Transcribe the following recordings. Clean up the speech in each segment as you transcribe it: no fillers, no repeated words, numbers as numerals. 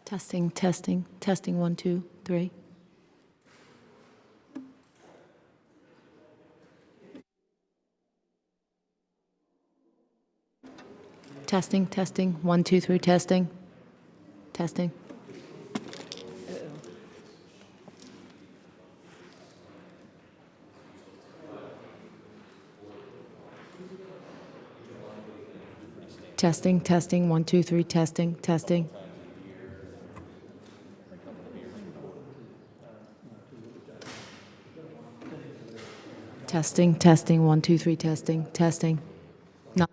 Testing, testing, testing, 1, 2, 3. Testing, testing, 1, 2, 3, testing, testing. Testing, testing, 1, 2, 3, testing, testing. Testing, testing, 1, 2, 3, testing, testing. No.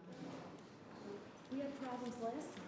We had problems last time.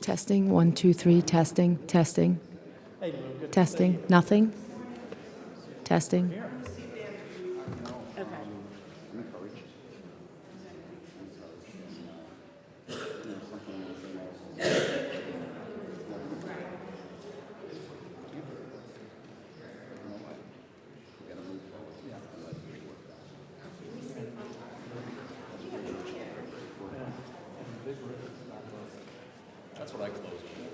Testing, 1, 2, 3, testing, testing. Testing, nothing. Testing. That's what I closed with.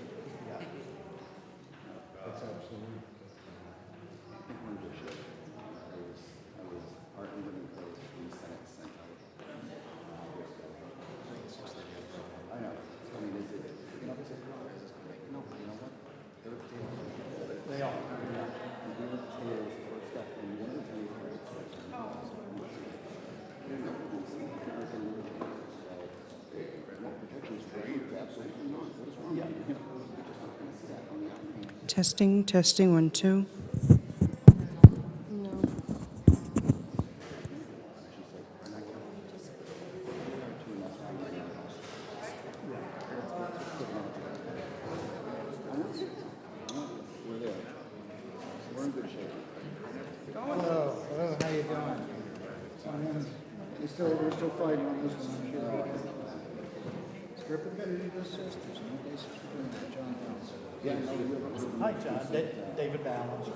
That's absolutely. I was partnered in place when the Senate sent out. I know. I mean, is it, you know, is it, no, you know what? They're potatoes. They are. Yeah. And we were potatoes first up, and one of the things protection's great. Absolutely not. What is wrong? Yeah. You're just not going to see that on the outcome. Testing, testing, 1, 2. We're in good shape. Hello, how you doing? We're still fighting on this one, I'm sure. Script committee just says there's no basis for doing it, John Downs. Hi, John. David Balance.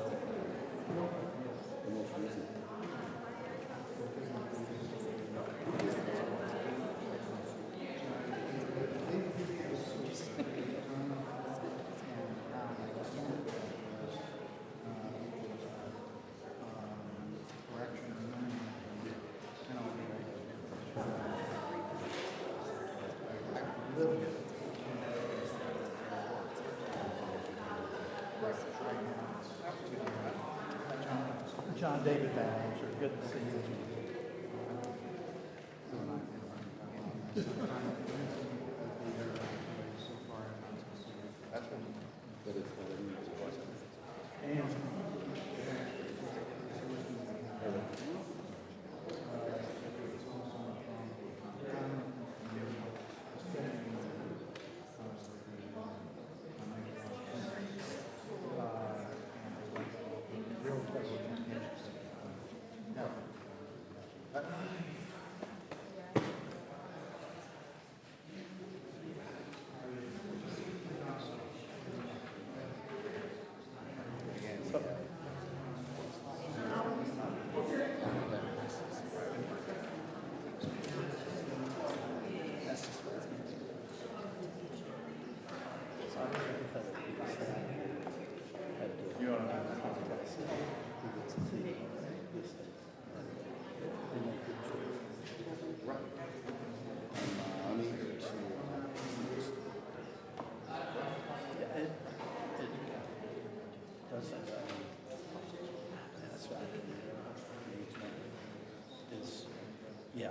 John David Balance. Good to see you.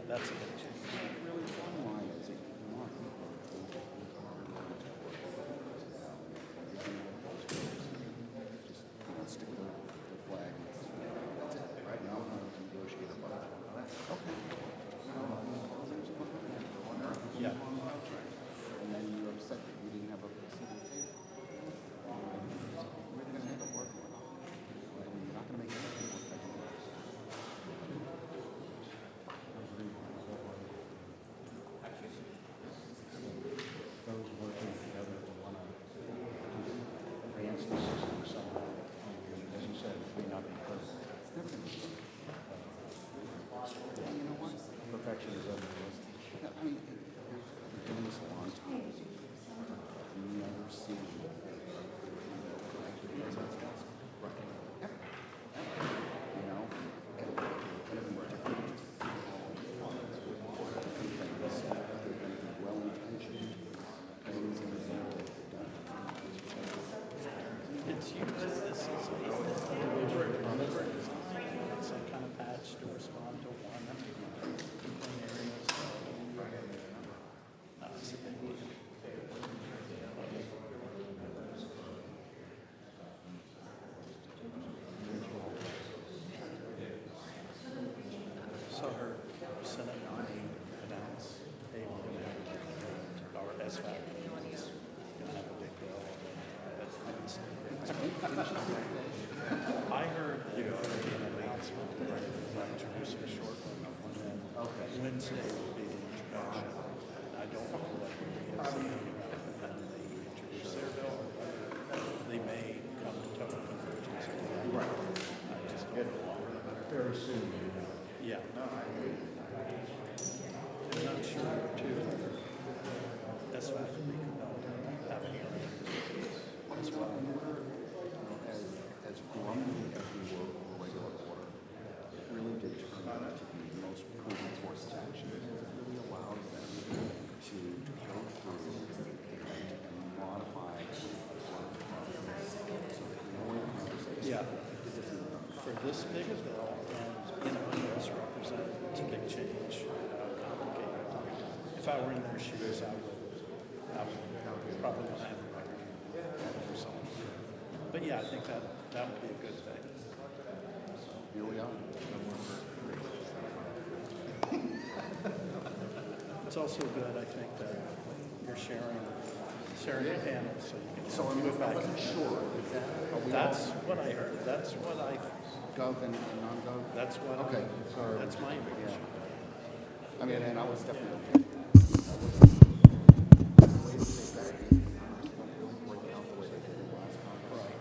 that's a big change. Really, bottom line is if you want people to work just stick to the flag. That's it, right? Now we're going to negotiate a budget. Okay. Yeah. And then you're upset that you didn't have a seat at the table. We're going to make it work. Right? You're not going to make anything work. Those working together to want to advance the system somehow. As you said, it may not be perfect. It's never going to be. And you know what? Perfection is unrealistic. Yeah, I mean, I've been doing this a long time. I've never seen you know, everyone's different. Well-intentioned things in the It's used as this is a deliberate design. It's a kind of patch to respond to one complaint areas. It's a big deal. So her Senate nominee announced, hey, we're going to have our SVAC. It's going to have a big bill. I heard that there would be an announcement that they were introducing a short one, and then Wednesday will be the introduction. I don't know what it is when they introduce their bill. They may come to total convergence. Right. I just don't know. Very soon. Yeah. I'm not sure too. That's why I think about having a hearing as well. as grumpy as we were over regular order, it really did turn out to be the most prudent course of action because it really allowed them to go through and modify so that no one conversation. Yeah. For this big a bill, and Windows represent, it's a big change, complicated. If I were in their shoes, I would probably want to have a record or something. But yeah, I think that would be a good thing. Here we are. It's also good, I think, that you're sharing your panels so you can. So I wasn't sure. Is that, are we That's what I heard. That's what I. all gov and non-gov? That's what. Okay, sorry. That's my impression. I mean, and I was definitely. Right.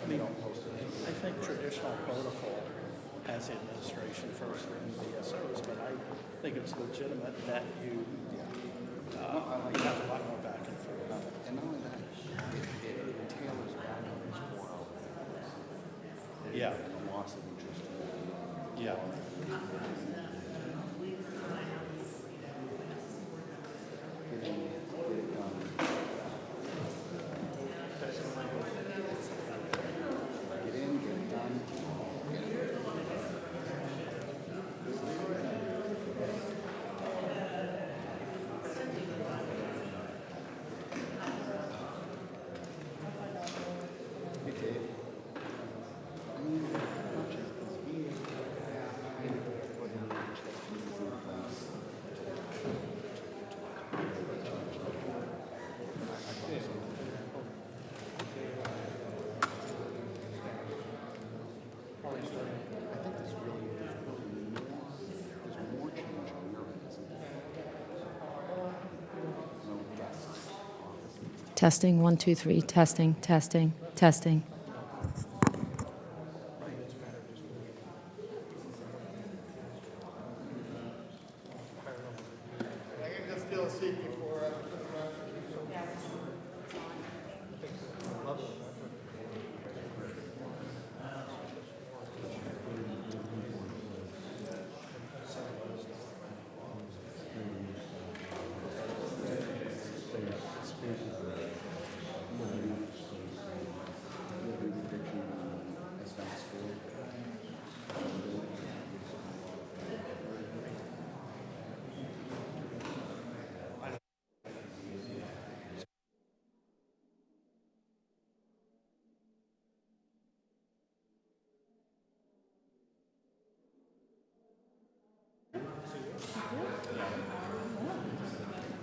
I mean, I think traditional protocol has the administration first and BSOs, but I think it's legitimate that you have a lot more back and forth. And not only that, it tailors boundaries for our Yeah, the loss of interest. yeah. Get it done. Get in, get it done. Get it. Hey, Dave. I mean, not just because he kind of put in pieces in place. I think there's really more change on your end, isn't there? No desks, offices. Testing, 1, 2, 3, testing, testing, testing.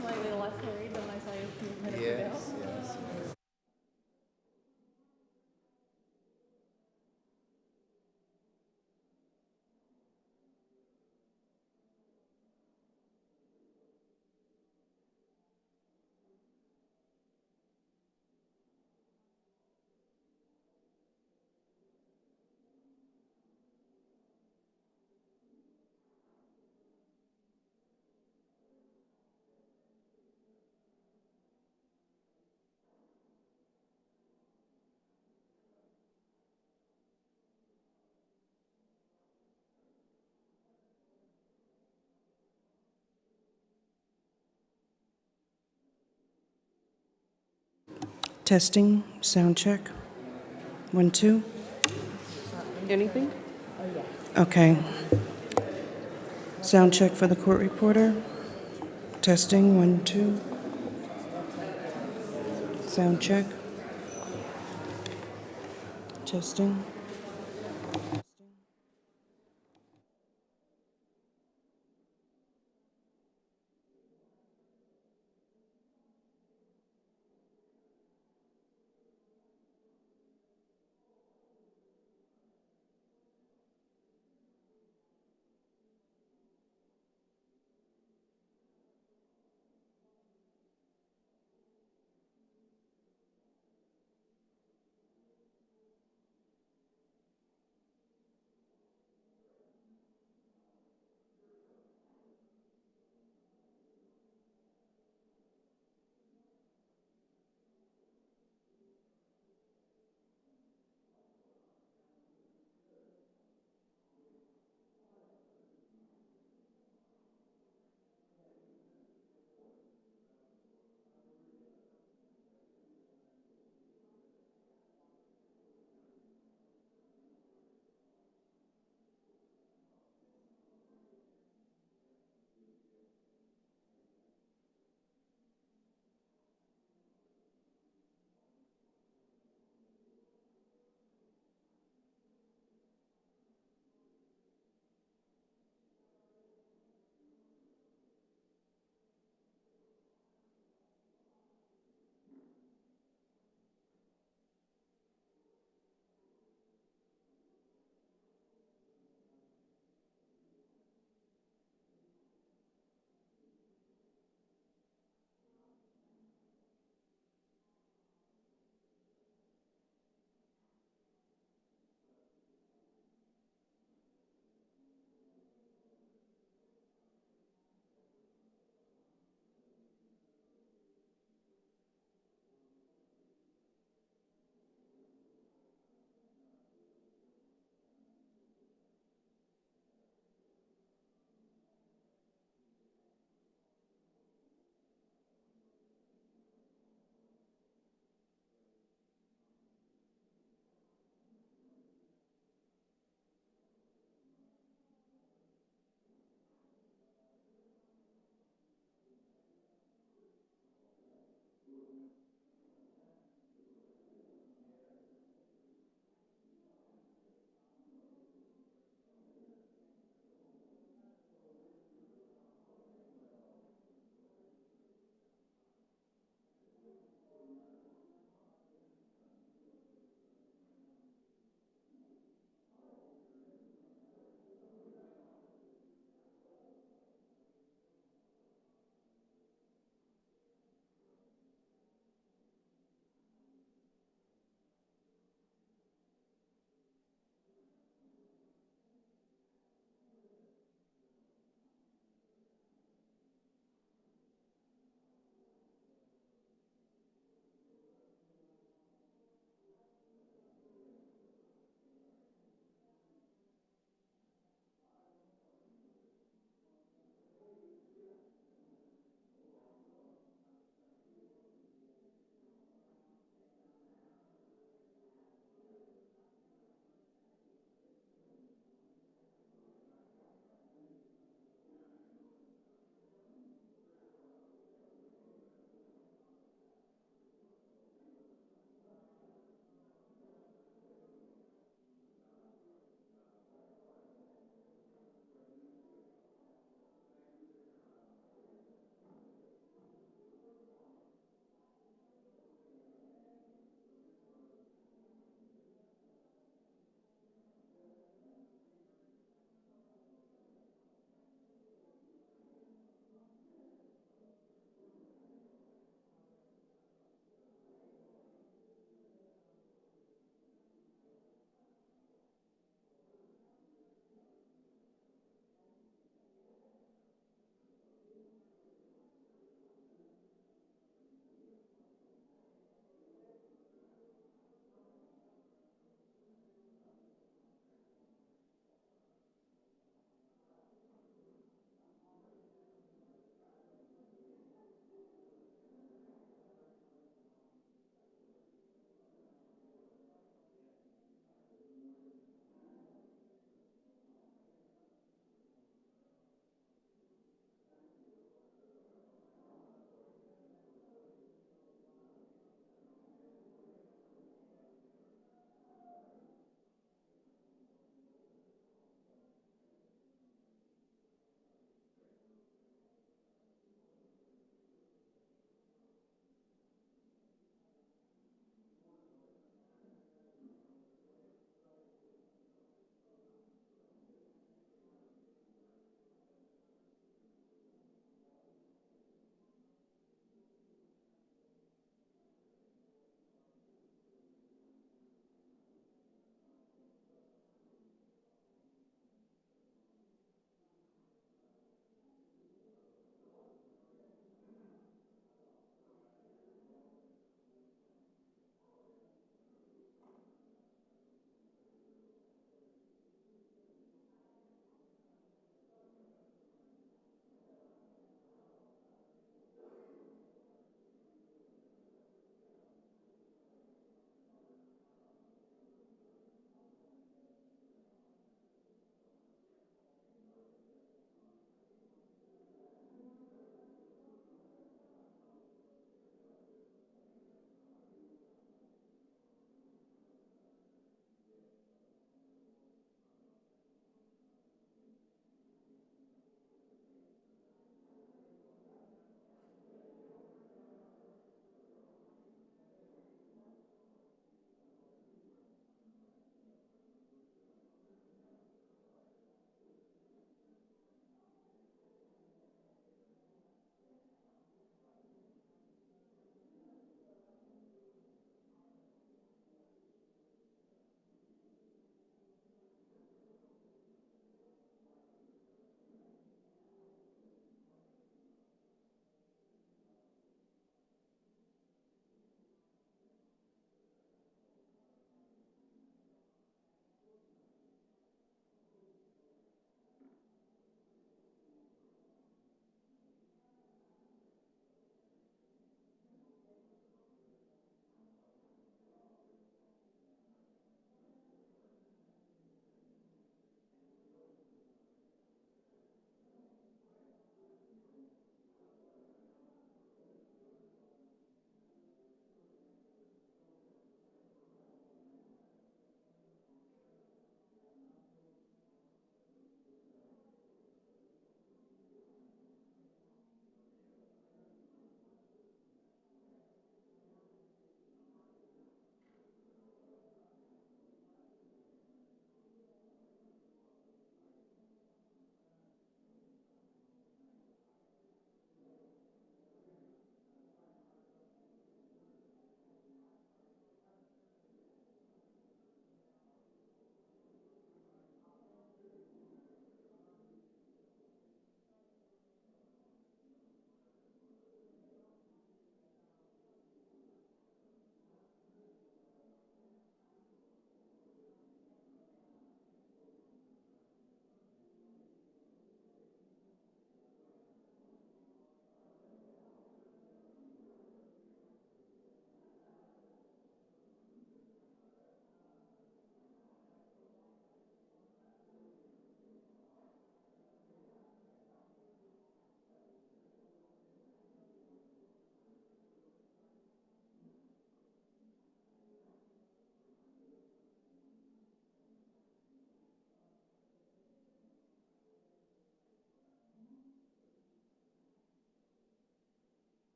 Slightly less worried than I saw you a few minutes ago. Yes. Testing, sound check. 1, 2. Anything? Okay. Sound check for the court reporter. Testing, 1, 2. Sound check. Testing.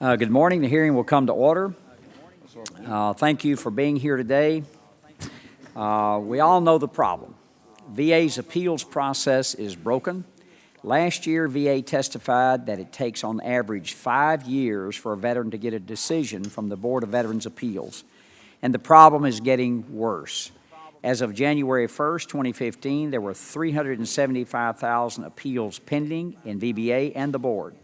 Good morning. The hearing will come to order. Thank you for being here today. We all know the problem. VA's appeals process is broken. Last year, VA testified that it takes on average 5 years for a veteran to get a decision from the Board of Veterans' Appeals, and the problem is getting worse. As of January 1st, 2015, there were 375,000 appeals pending in VBA and the Board.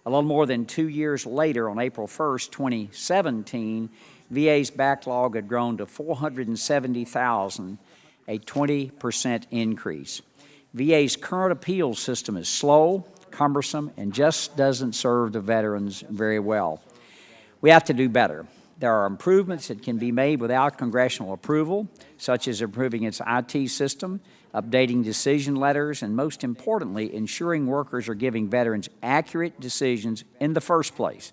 A little more than 2 years later, on April 1st, 2017, VA's backlog had grown to 470,000, a 20% increase. VA's current appeals system is slow, cumbersome, and just doesn't serve the veterans very well. We have to do better. There are improvements that can be made without congressional approval, such as improving its IT system, updating decision letters, and most importantly, ensuring workers are giving veterans accurate decisions in the first place.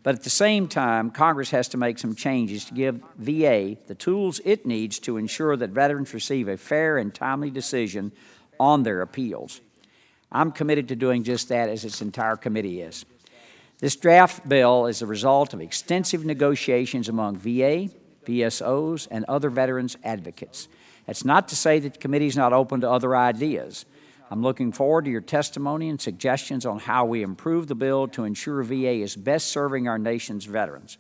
But at the same time, Congress has to make some changes to give VA the tools it needs to ensure that veterans receive a fair and timely decision on their appeals. I'm committed to doing just that, as its entire committee is. This draft bill is the result of extensive negotiations among VA, VSOs, and other veterans advocates. That's not to say that the committee is not open to other ideas. I'm looking forward to your testimony and suggestions on how we improve the bill to ensure VA is best serving our nation's veterans.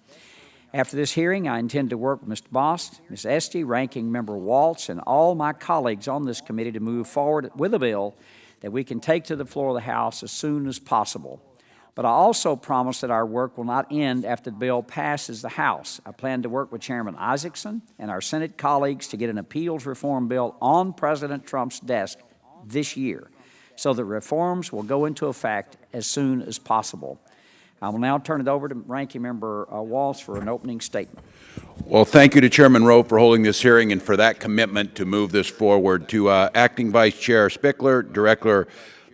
After this hearing, I intend to work with Mr. Bost, Ms. Esty, Ranking Member Waltz, and all my colleagues on this committee to move forward with a bill that we can take to the floor of the House as soon as possible. But I also promise that our work will not end after the bill passes the House. I plan to work with Chairman Isaacson and our Senate colleagues to get an appeals reform bill on President Trump's desk this year, so that reforms will go into effect as soon as possible. I will now turn it over to Ranking Member Waltz for an opening statement. Well, thank you to Chairman Rowe for holding this hearing and for that commitment to move this forward. To Acting Vice Chair Spickler, Director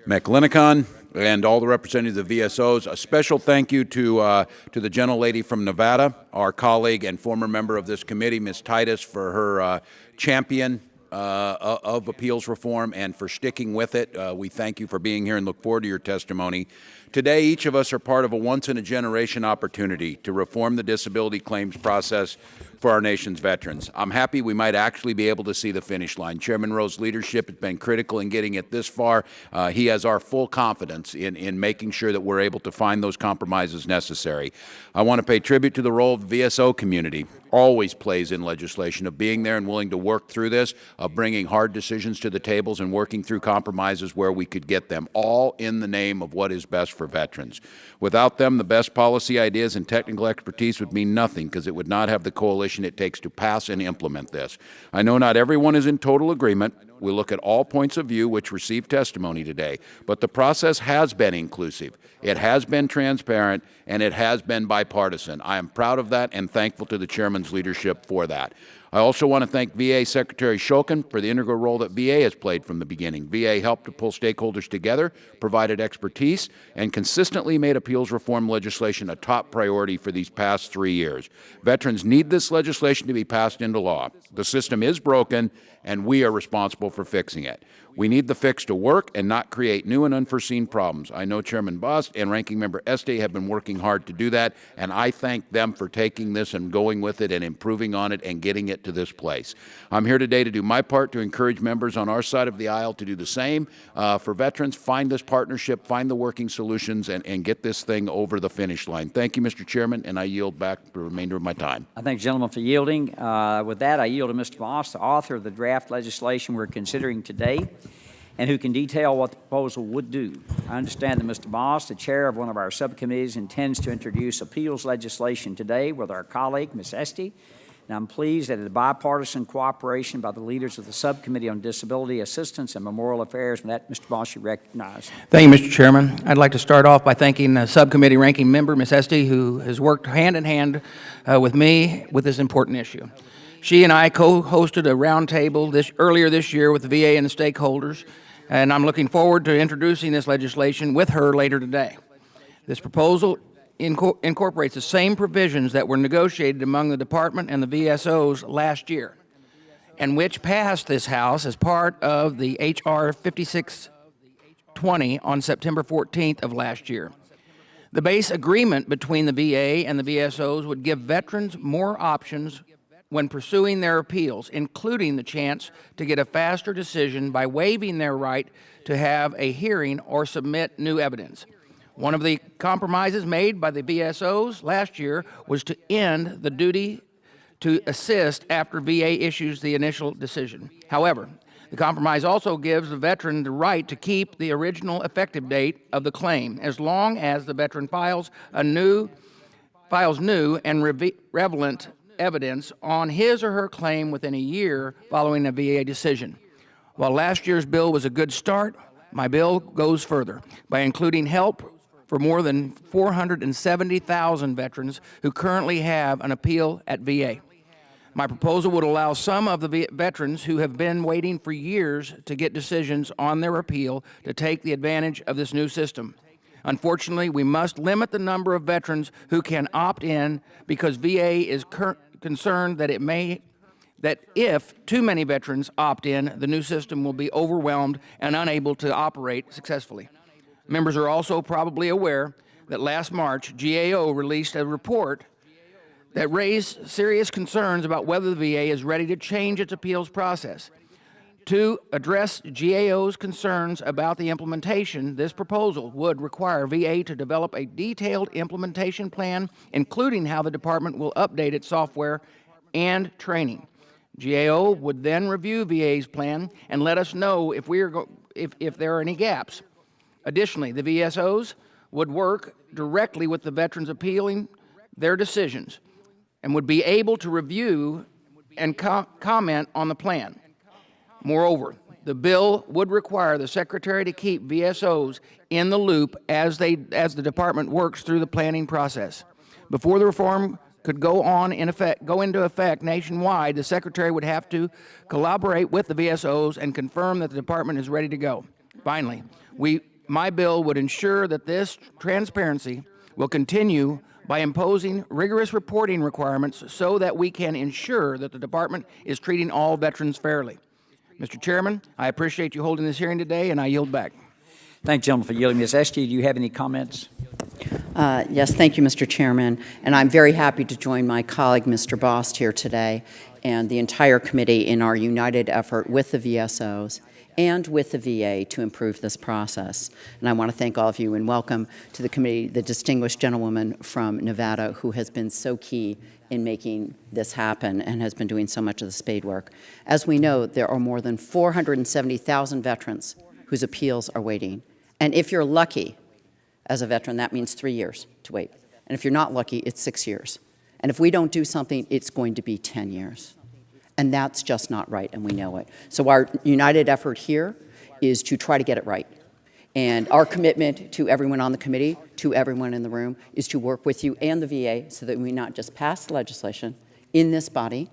McLinnicon, and all the representatives of VSOs, a special thank you to the gentlelady from Nevada, our colleague and former member of this committee, Ms. Titus, for her champion of appeals reform and for sticking with it. We thank you for being here and look forward to your testimony. Today, each of us are part of a once-in-a-generation opportunity to reform the disability claims process for our nation's veterans. I'm happy we might actually be able to see the finish line. Chairman Rowe's leadership has been critical in getting it this far. He has our full confidence in making sure that we're able to find those compromises necessary. I want to pay tribute to the role of the VSO community. Always plays in legislation, of being there and willing to work through this, of bringing hard decisions to the tables and working through compromises where we could get them, all in the name of what is best for veterans. Without them, the best policy ideas and technical expertise would mean nothing, because it would not have the coalition it takes to pass and implement this. I know not everyone is in total agreement. We look at all points of view which received testimony today, but the process has been inclusive, it has been transparent, and it has been bipartisan. I am proud of that and thankful to the Chairman's leadership for that. I also want to thank VA Secretary Shokin for the integral role that VA has played from the beginning. VA helped to pull stakeholders together, provided expertise, and consistently made appeals reform legislation a top priority for these past 3 years. Veterans need this legislation to be passed into law. The system is broken, and we are responsible for fixing it. We need the fix to work and not create new and unforeseen problems. I know Chairman Bost and Ranking Member Esty have been working hard to do that, and I thank them for taking this and going with it and improving on it and getting it to this place. I'm here today to do my part to encourage members on our side of the aisle to do the same for veterans. Find this partnership, find the working solutions, and get this thing over the finish line. Thank you, Mr. Chairman, and I yield back the remainder of my time. I thank the gentleman for yielding. With that, I yield to Mr. Bost, the author of the draft legislation we're considering today, and who can detail what the proposal would do. I understand that Mr. Bost, the chair of one of our subcommittees, intends to introduce appeals legislation today with our colleague, Ms. Esty, and I'm pleased that the bipartisan cooperation by the leaders of the Subcommittee on Disability Assistance and Memorial Affairs, and that, Mr. Bost, you recognize. Thank you, Mr. Chairman. I'd like to start off by thanking the Subcommittee Ranking Member, Ms. Esty, who has worked hand in hand with me with this important issue. She and I co-hosted a roundtable earlier this year with the VA and the stakeholders, and I'm looking forward to introducing this legislation with her later today. This proposal incorporates the same provisions that were negotiated among the Department and the VSOs last year, and which passed this House as part of the H.R. 56 20 on September 14th of last year. The base agreement between the VA and the VSOs would give veterans more options when pursuing their appeals, including the chance to get a faster decision by waiving their right to have a hearing or submit new evidence. One of the compromises made by the VSOs last year was to end the duty to assist after VA issues the initial decision. However, the compromise also gives the veteran the right to keep the original effective date of the claim as long as the veteran files new and relevant evidence on his or her claim within a year following a VA decision. While last year's bill was a good start, my bill goes further by including help for more than 470,000 veterans who currently have an appeal at VA. My proposal would allow some of the veterans who have been waiting for years to get decisions on their appeal to take the advantage of this new system. Unfortunately, we must limit the number of veterans who can opt in because VA is concerned that if too many veterans opt in, the new system will be overwhelmed and unable to operate successfully. Members are also probably aware that last March, GAO released a report that raised serious concerns about whether the VA is ready to change its appeals process. To address GAO's concerns about the implementation, this proposal would require VA to develop a detailed implementation plan, including how the department will update its software and training. GAO would then review VA's plan and let us know if there are any gaps. Additionally, the VSOs would work directly with the veterans appealing their decisions and would be able to review and comment on the plan. Moreover, the bill would require the Secretary to keep VSOs in the loop as the department works through the planning process. Before the reform could go into effect nationwide, the Secretary would have to collaborate with the VSOs and confirm that the department is ready to go. Finally, my bill would ensure that this transparency will continue by imposing rigorous reporting requirements so that we can ensure that the department is treating all veterans fairly. Mr. Chairman, I appreciate you holding this hearing today, and I yield back. Thank you, gentlemen, for yielding. Ms. Esty, do you have any comments? Yes, thank you, Mr. Chairman. And I'm very happy to join my colleague, Mr. Bost, here today, and the entire committee in our united effort with the VSOs and with the VA to improve this process. And I want to thank all of you and welcome to the committee the distinguished gentlewoman from Nevada who has been so key in making this happen and has been doing so much of the spade work. As we know, there are more than 470,000 veterans whose appeals are waiting. And if you're lucky as a veteran, that means 3 years to wait. And if you're not lucky, it's 6 years. And if we don't do something, it's going to be 10 years. And that's just not right, and we know it. So our united effort here is to try to get it right. And our commitment to everyone on the committee, to everyone in the room, is to work with you and the VA so that we not just pass legislation in this body,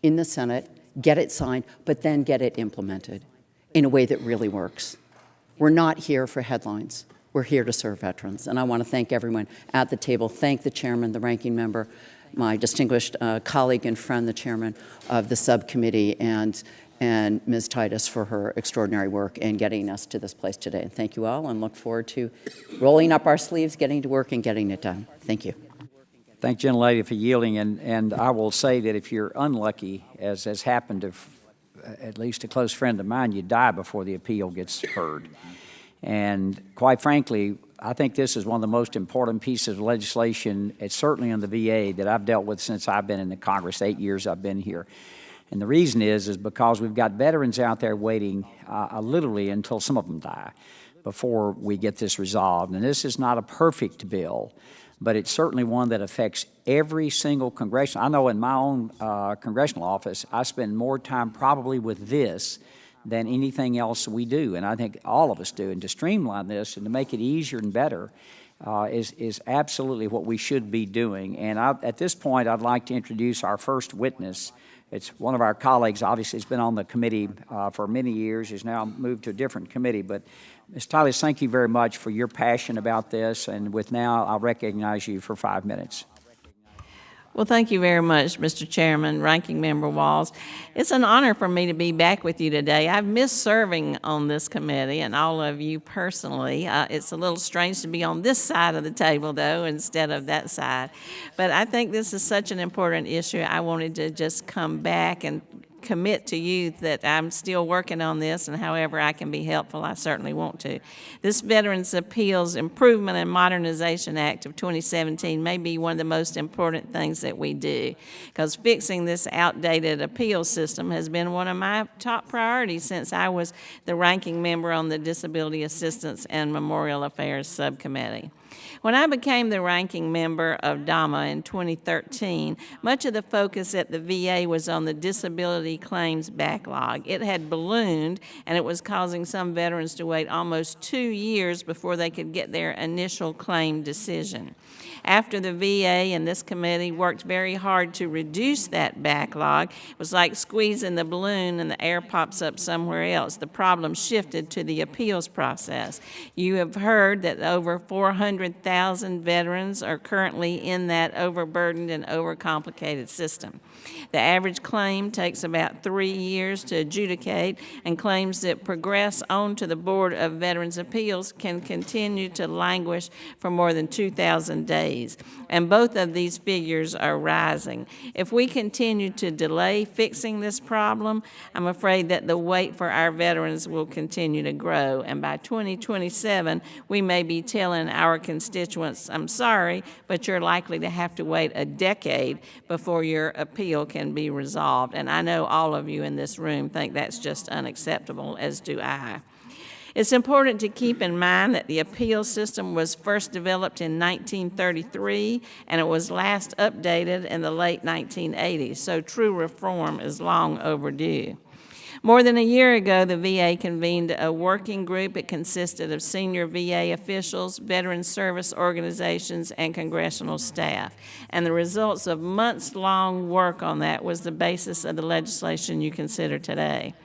in the Senate, get it signed, but then get it implemented in a way that really works. We're not here for headlines. We're here to serve veterans. And I want to thank everyone at the table, thank the chairman, the ranking member, my distinguished colleague and friend, the chairman of the subcommittee, and Ms. Titus for her extraordinary work in getting us to this place today. And thank you all, and look forward to rolling up our sleeves, getting to work, and getting it done. Thank you. Thank you, gentlelady, for yielding. And I will say that if you're unlucky, as has happened to at least a close friend of mine, you die before the appeal gets heard. And quite frankly, I think this is one of the most important pieces of legislation, it's certainly in the VA, that I've dealt with since I've been in the Congress, 8 years I've been here. And the reason is because we've got veterans out there waiting literally until some of them die before we get this resolved. And this is not a perfect bill, but it's certainly one that affects every single congressional. I know in my own congressional office, I spend more time probably with this than anything else we do, and I think all of us do. And to streamline this and to make it easier and better is absolutely what we should be doing. And at this point, I'd like to introduce our first witness. It's one of our colleagues, obviously, has been on the committee for many years. He's now moved to a different committee. But Ms. Titus, thank you very much for your passion about this. And with now, I'll recognize you for 5 minutes. Well, thank you very much, Mr. Chairman, Ranking Member Walls. It's an honor for me to be back with you today. I've missed serving on this committee and all of you personally. It's a little strange to be on this side of the table, though, instead of that side. But I think this is such an important issue. I wanted to just come back and commit to you that I'm still working on this, and however I can be helpful, I certainly want to. This Veterans Appeals Improvement and Modernization Act of 2017 may be one of the most important things that we do, because fixing this outdated appeal system has been one of my top priorities since I was the ranking member on the Disability Assistance and Memorial Affairs Subcommittee. When I became the ranking member of DAMA in 2013, much of the focus at the VA was on the disability claims backlog. It had ballooned, and it was causing some veterans to wait almost 2 years before they could get their initial claim decision. After the VA and this committee worked very hard to reduce that backlog, it was like squeezing the balloon and the air pops up somewhere else. The problem shifted to the appeals process. You have heard that over 400,000 veterans are currently in that overburdened and overcomplicated system. The average claim takes about 3 years to adjudicate, and claims that progress on to the Board of Veterans Appeals can continue to languish for more than 2,000 days. And both of these figures are rising. If we continue to delay fixing this problem, I'm afraid that the wait for our veterans will continue to grow. And by 2027, we may be telling our constituents, I'm sorry, but you're likely to have to wait a decade before your appeal can be resolved. And I know all of you in this room think that's just unacceptable, as do I. It's important to keep in mind that the appeal system was first developed in 1933, and it was last updated in the late 1980s, so true reform is long overdue. More than a year ago, the VA convened a working group. It consisted of senior VA officials, veteran service organizations, and congressional staff. And the results of months-long work on that was the basis of the legislation you consider today.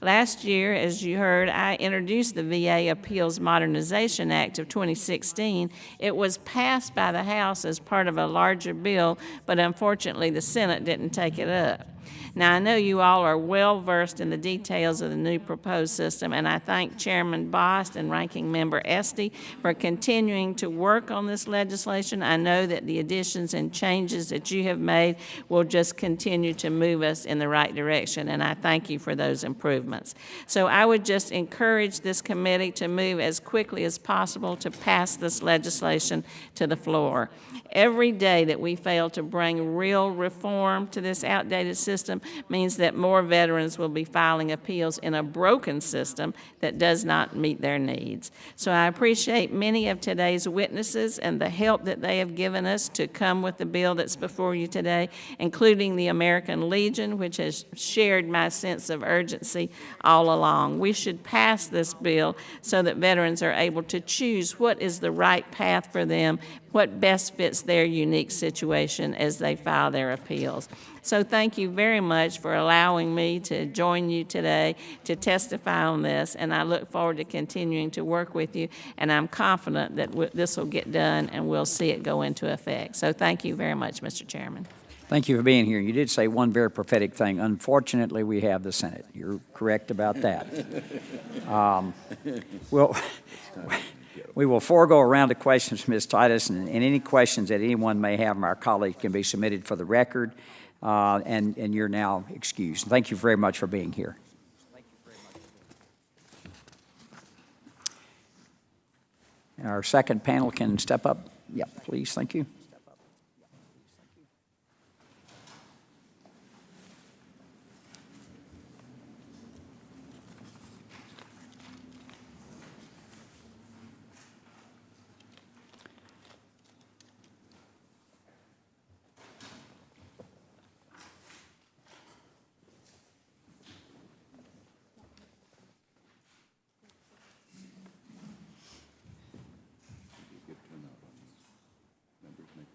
Last year, as you heard, I introduced the VA Appeals Modernization Act of 2016. It was passed by the House as part of a larger bill, but unfortunately the Senate didn't take it up. Now, I know you all are well versed in the details of the new proposed system, and I thank Chairman Bost and Ranking Member Esty for continuing to work on this legislation. I know that the additions and changes that you have made will just continue to move us in the right direction, and I thank you for those improvements. So I would just encourage this committee to move as quickly as possible to pass this legislation to the floor. Every day that we fail to bring real reform to this outdated system means that more veterans will be filing appeals in a broken system that does not meet their needs. So I appreciate many of today's witnesses and the help that they have given us to come with the bill that's before you today, including the American Legion, which has shared my sense of urgency all along. We should pass this bill so that veterans are able to choose what is the right path for them, what best fits their unique situation as they file their appeals. So thank you very much for allowing me to join you today to testify on this, and I look forward to continuing to work with you, and I'm confident that this will get done and we'll see it go into effect. So thank you very much, Mr. Chairman. Thank you for being here. You did say one very prophetic thing. Unfortunately, we have the Senate. You're correct about that. Well, we will forego a round of questions from Ms. Titus, and any questions that anyone may have from our colleagues can be submitted for the record, and you're now excused. Thank you very much for being here. Our second panel can step up. Yeah, please. Thank you. Members may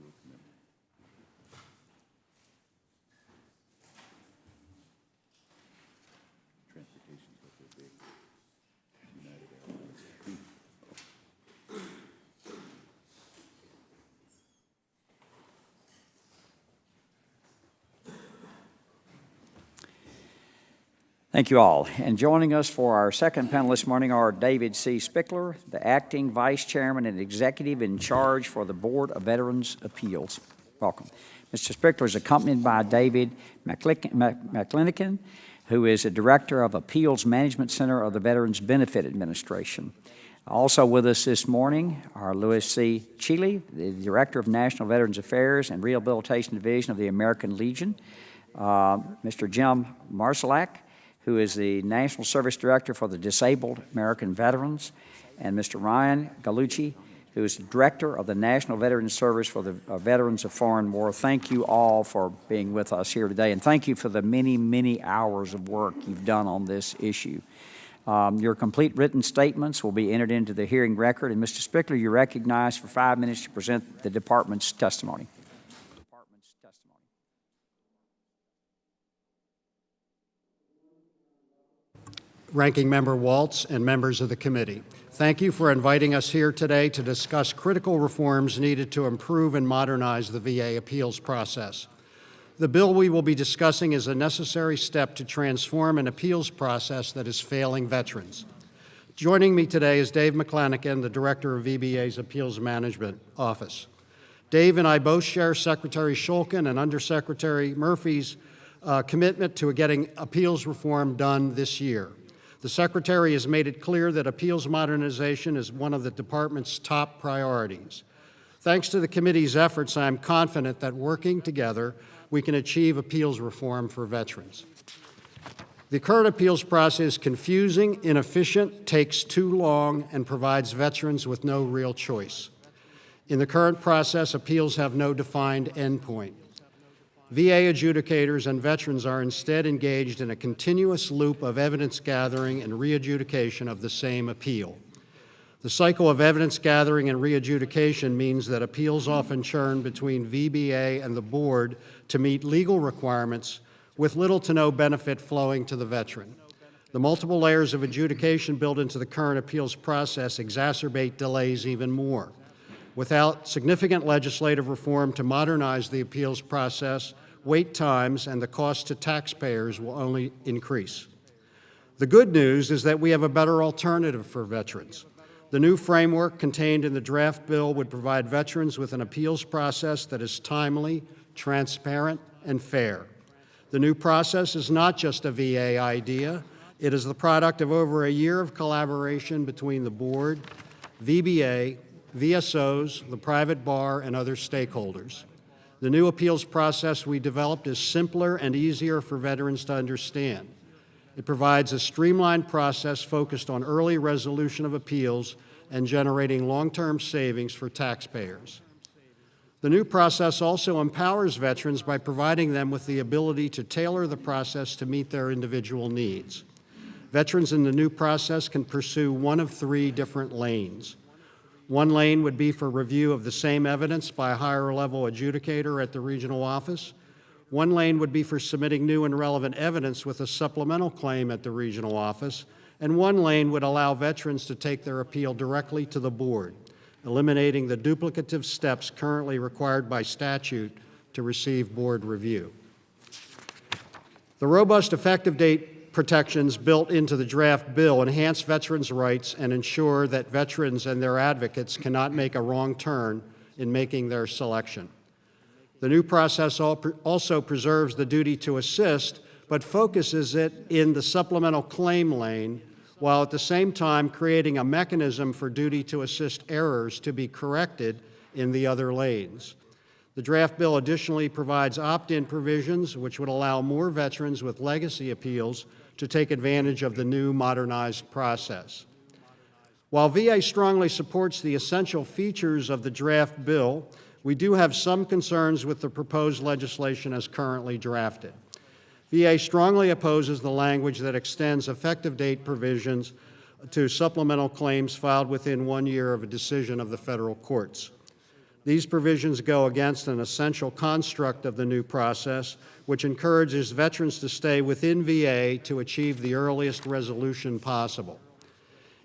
Thank you all. And joining us for our second panel this morning are David C. Spickler, the Acting Vice Chairman and Executive in Charge for the Board of Veterans Appeals. Welcome. Mr. Spickler is accompanied by David McLinican, who is the Director of Appeals Management Center of the Veterans Benefit Administration. Also with us this morning are Louis C. Cheeley, the Director of National Veterans Affairs and Rehabilitation Division of the American Legion, Mr. Jim Marsalak, who is the National Service Director for the Disabled American Veterans, and Mr. Ryan Gallucci, who is the Director of the National Veterans Service for the Veterans of Foreign War. Thank you all for being with us here today, and thank you for the many, many hours of work you've done on this issue. Your complete written statements will be entered into the hearing record, and Mr. Spickler, you're recognized for 5 minutes to present the Department's testimony. Ranking Member Waltz and members of the committee, thank you for inviting us here today to discuss critical reforms needed to improve and modernize the VA appeals process. The bill we will be discussing is a necessary step to transform an appeals process that is failing veterans. Joining me today is Dave McLanigan, the Director of VBA's Appeals Management Office. Dave and I both share Secretary Shulkin and Undersecretary Murphy's commitment to getting appeals reform done this year. The Secretary has made it clear that appeals modernization is one of the Department's top priorities. Thanks to the committee's efforts, I am confident that working together, we can achieve appeals reform for veterans. The current appeals process is confusing, inefficient, takes too long, and provides veterans with no real choice. In the current process, appeals have no defined endpoint. VA adjudicators and veterans are instead engaged in a continuous loop of evidence gathering and re-adjudication of the same appeal. The cycle of evidence gathering and re-adjudication means that appeals often churn between VBA and the board to meet legal requirements with little to no benefit flowing to the veteran. The multiple layers of adjudication built into the current appeals process exacerbate delays even more. Without significant legislative reform to modernize the appeals process, wait times and the cost to taxpayers will only increase. The good news is that we have a better alternative for veterans. The new framework contained in the draft bill would provide veterans with an appeals process that is timely, transparent, and fair. The new process is not just a VA idea. It is the product of over a year of collaboration between the board, VBA, VSOs, the private bar, and other stakeholders. The new appeals process we developed is simpler and easier for veterans to understand. It provides a streamlined process focused on early resolution of appeals and generating long-term savings for taxpayers. The new process also empowers veterans by providing them with the ability to tailor the process to meet their individual needs. Veterans in the new process can pursue one of 3 different lanes. One lane would be for review of the same evidence by a higher-level adjudicator at the regional office. One lane would be for submitting new and relevant evidence with a supplemental claim at the regional office. And one lane would allow veterans to take their appeal directly to the board, eliminating the duplicative steps currently required by statute to receive board review. The robust effective date protections built into the draft bill enhance veterans' rights and ensure that veterans and their advocates cannot make a wrong turn in making their selection. The new process also preserves the duty to assist, but focuses it in the supplemental claim lane, while at the same time creating a mechanism for duty to assist errors to be corrected in the other lanes. The draft bill additionally provides opt-in provisions which would allow more veterans with legacy appeals to take advantage of the new modernized process. While VA strongly supports the essential features of the draft bill, we do have some concerns with the proposed legislation as currently drafted. VA strongly opposes the language that extends effective date provisions to supplemental claims filed within 1 year of a decision of the federal courts. These provisions go against an essential construct of the new process, which encourages veterans to stay within VA to achieve the earliest resolution possible.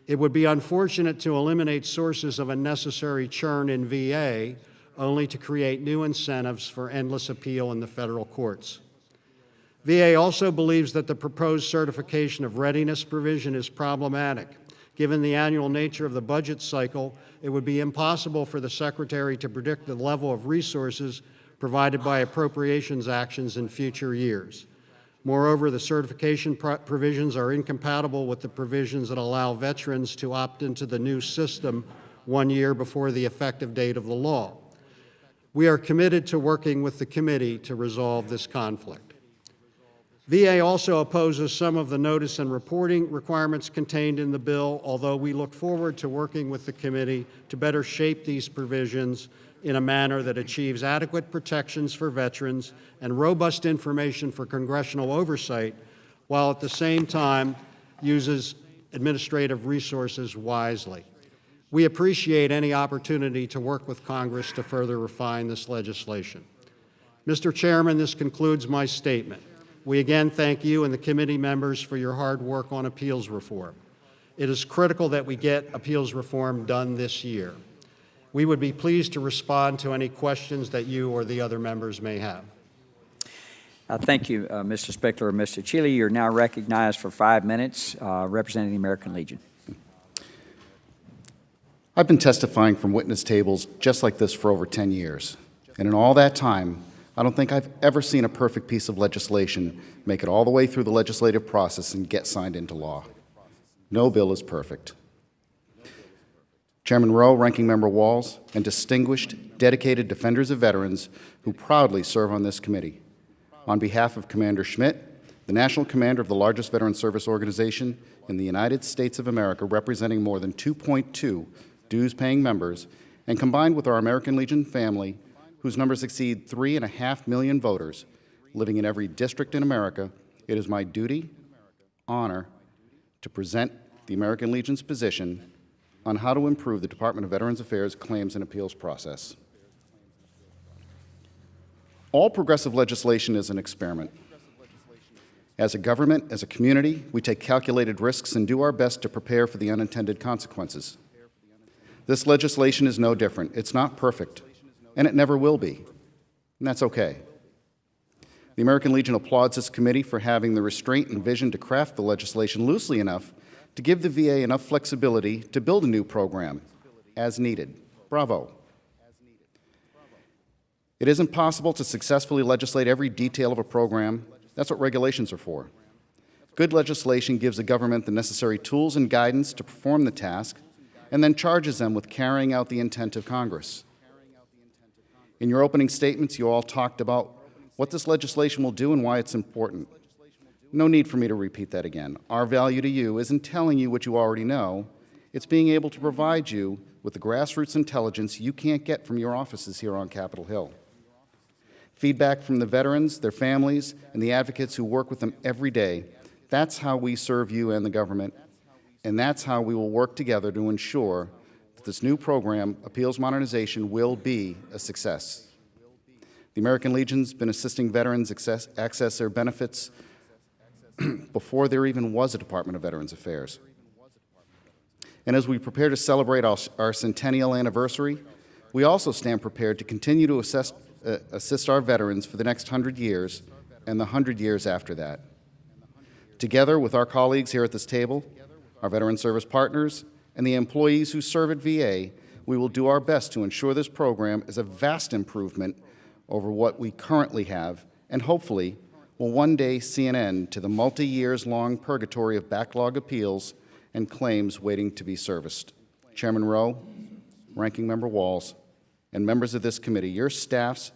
It would be unfortunate to eliminate sources of unnecessary churn in VA, only to create new incentives for endless appeal in the federal courts. VA also believes that the proposed certification of readiness provision is problematic. Given the annual nature of the budget cycle, it would be impossible for the Secretary to predict the level of resources provided by appropriations actions in future years. Moreover, the certification provisions are incompatible with the provisions that allow veterans to opt into the new system 1 year before the effective date of the law. We are committed to working with the committee to resolve this conflict. VA also opposes some of the notice and reporting requirements contained in the bill, although we look forward to working with the committee to better shape these provisions in a manner that achieves adequate protections for veterans and robust information for congressional oversight, while at the same time uses administrative resources wisely. We appreciate any opportunity to work with Congress to further refine this legislation. Mr. Chairman, this concludes my statement. We again thank you and the committee members for your hard work on appeals reform. It is critical that we get appeals reform done this year. We would be pleased to respond to any questions that you or the other members may have. Thank you, Mr. Spickler. Mr. Chile, you're now recognized for 5 minutes, representing the American Legion. I've been testifying from witness tables just like this for over 10 years. And in all that time, I don't think I've ever seen a perfect piece of legislation make it all the way through the legislative process and get signed into law. No bill is perfect. Chairman Rowe, Ranking Member Walz, and distinguished, dedicated defenders of veterans who proudly serve on this committee. On behalf of Commander Schmidt, the national commander of the largest veteran service organization in the United States of America, representing more than 2.2 dues-paying members, and combined with our American Legion family, whose numbers exceed 3.5 million voters living in every district in America, it is my duty, honor, to present the American Legion's position on how to improve the Department of Veterans Affairs claims and appeals process. All progressive legislation is an experiment. As a government, as a community, we take calculated risks and do our best to prepare for the unintended consequences. This legislation is no different. It's not perfect, and it never will be, and that's okay. The American Legion applauds this committee for having the restraint and vision to craft the legislation loosely enough to give the VA enough flexibility to build a new program as needed. Bravo. It isn't possible to successfully legislate every detail of a program. That's what regulations are for. Good legislation gives the government the necessary tools and guidance to perform the task and then charges them with carrying out the intent of Congress. In your opening statements, you all talked about what this legislation will do and why it's important. No need for me to repeat that again. Our value to you isn't telling you what you already know. It's being able to provide you with the grassroots intelligence you can't get from your offices here on Capitol Hill. Feedback from the veterans, their families, and the advocates who work with them every day. That's how we serve you and the government, and that's how we will work together to ensure that this new program, Appeals Modernization, will be a success. The American Legion's been assisting veterans access their benefits before there even was a Department of Veterans Affairs. And as we prepare to celebrate our centennial anniversary, we also stand prepared to continue to assist our veterans for the next 100 years and the 100 years after that. Together with our colleagues here at this table, our veteran service partners, and the employees who serve at VA, we will do our best to ensure this program is a vast improvement over what we currently have, and hopefully will one day see an end to the multi-years-long purgatory of backlog appeals and claims waiting to be serviced. Chairman Rowe, Ranking Member Walz, and members of this committee, your staffs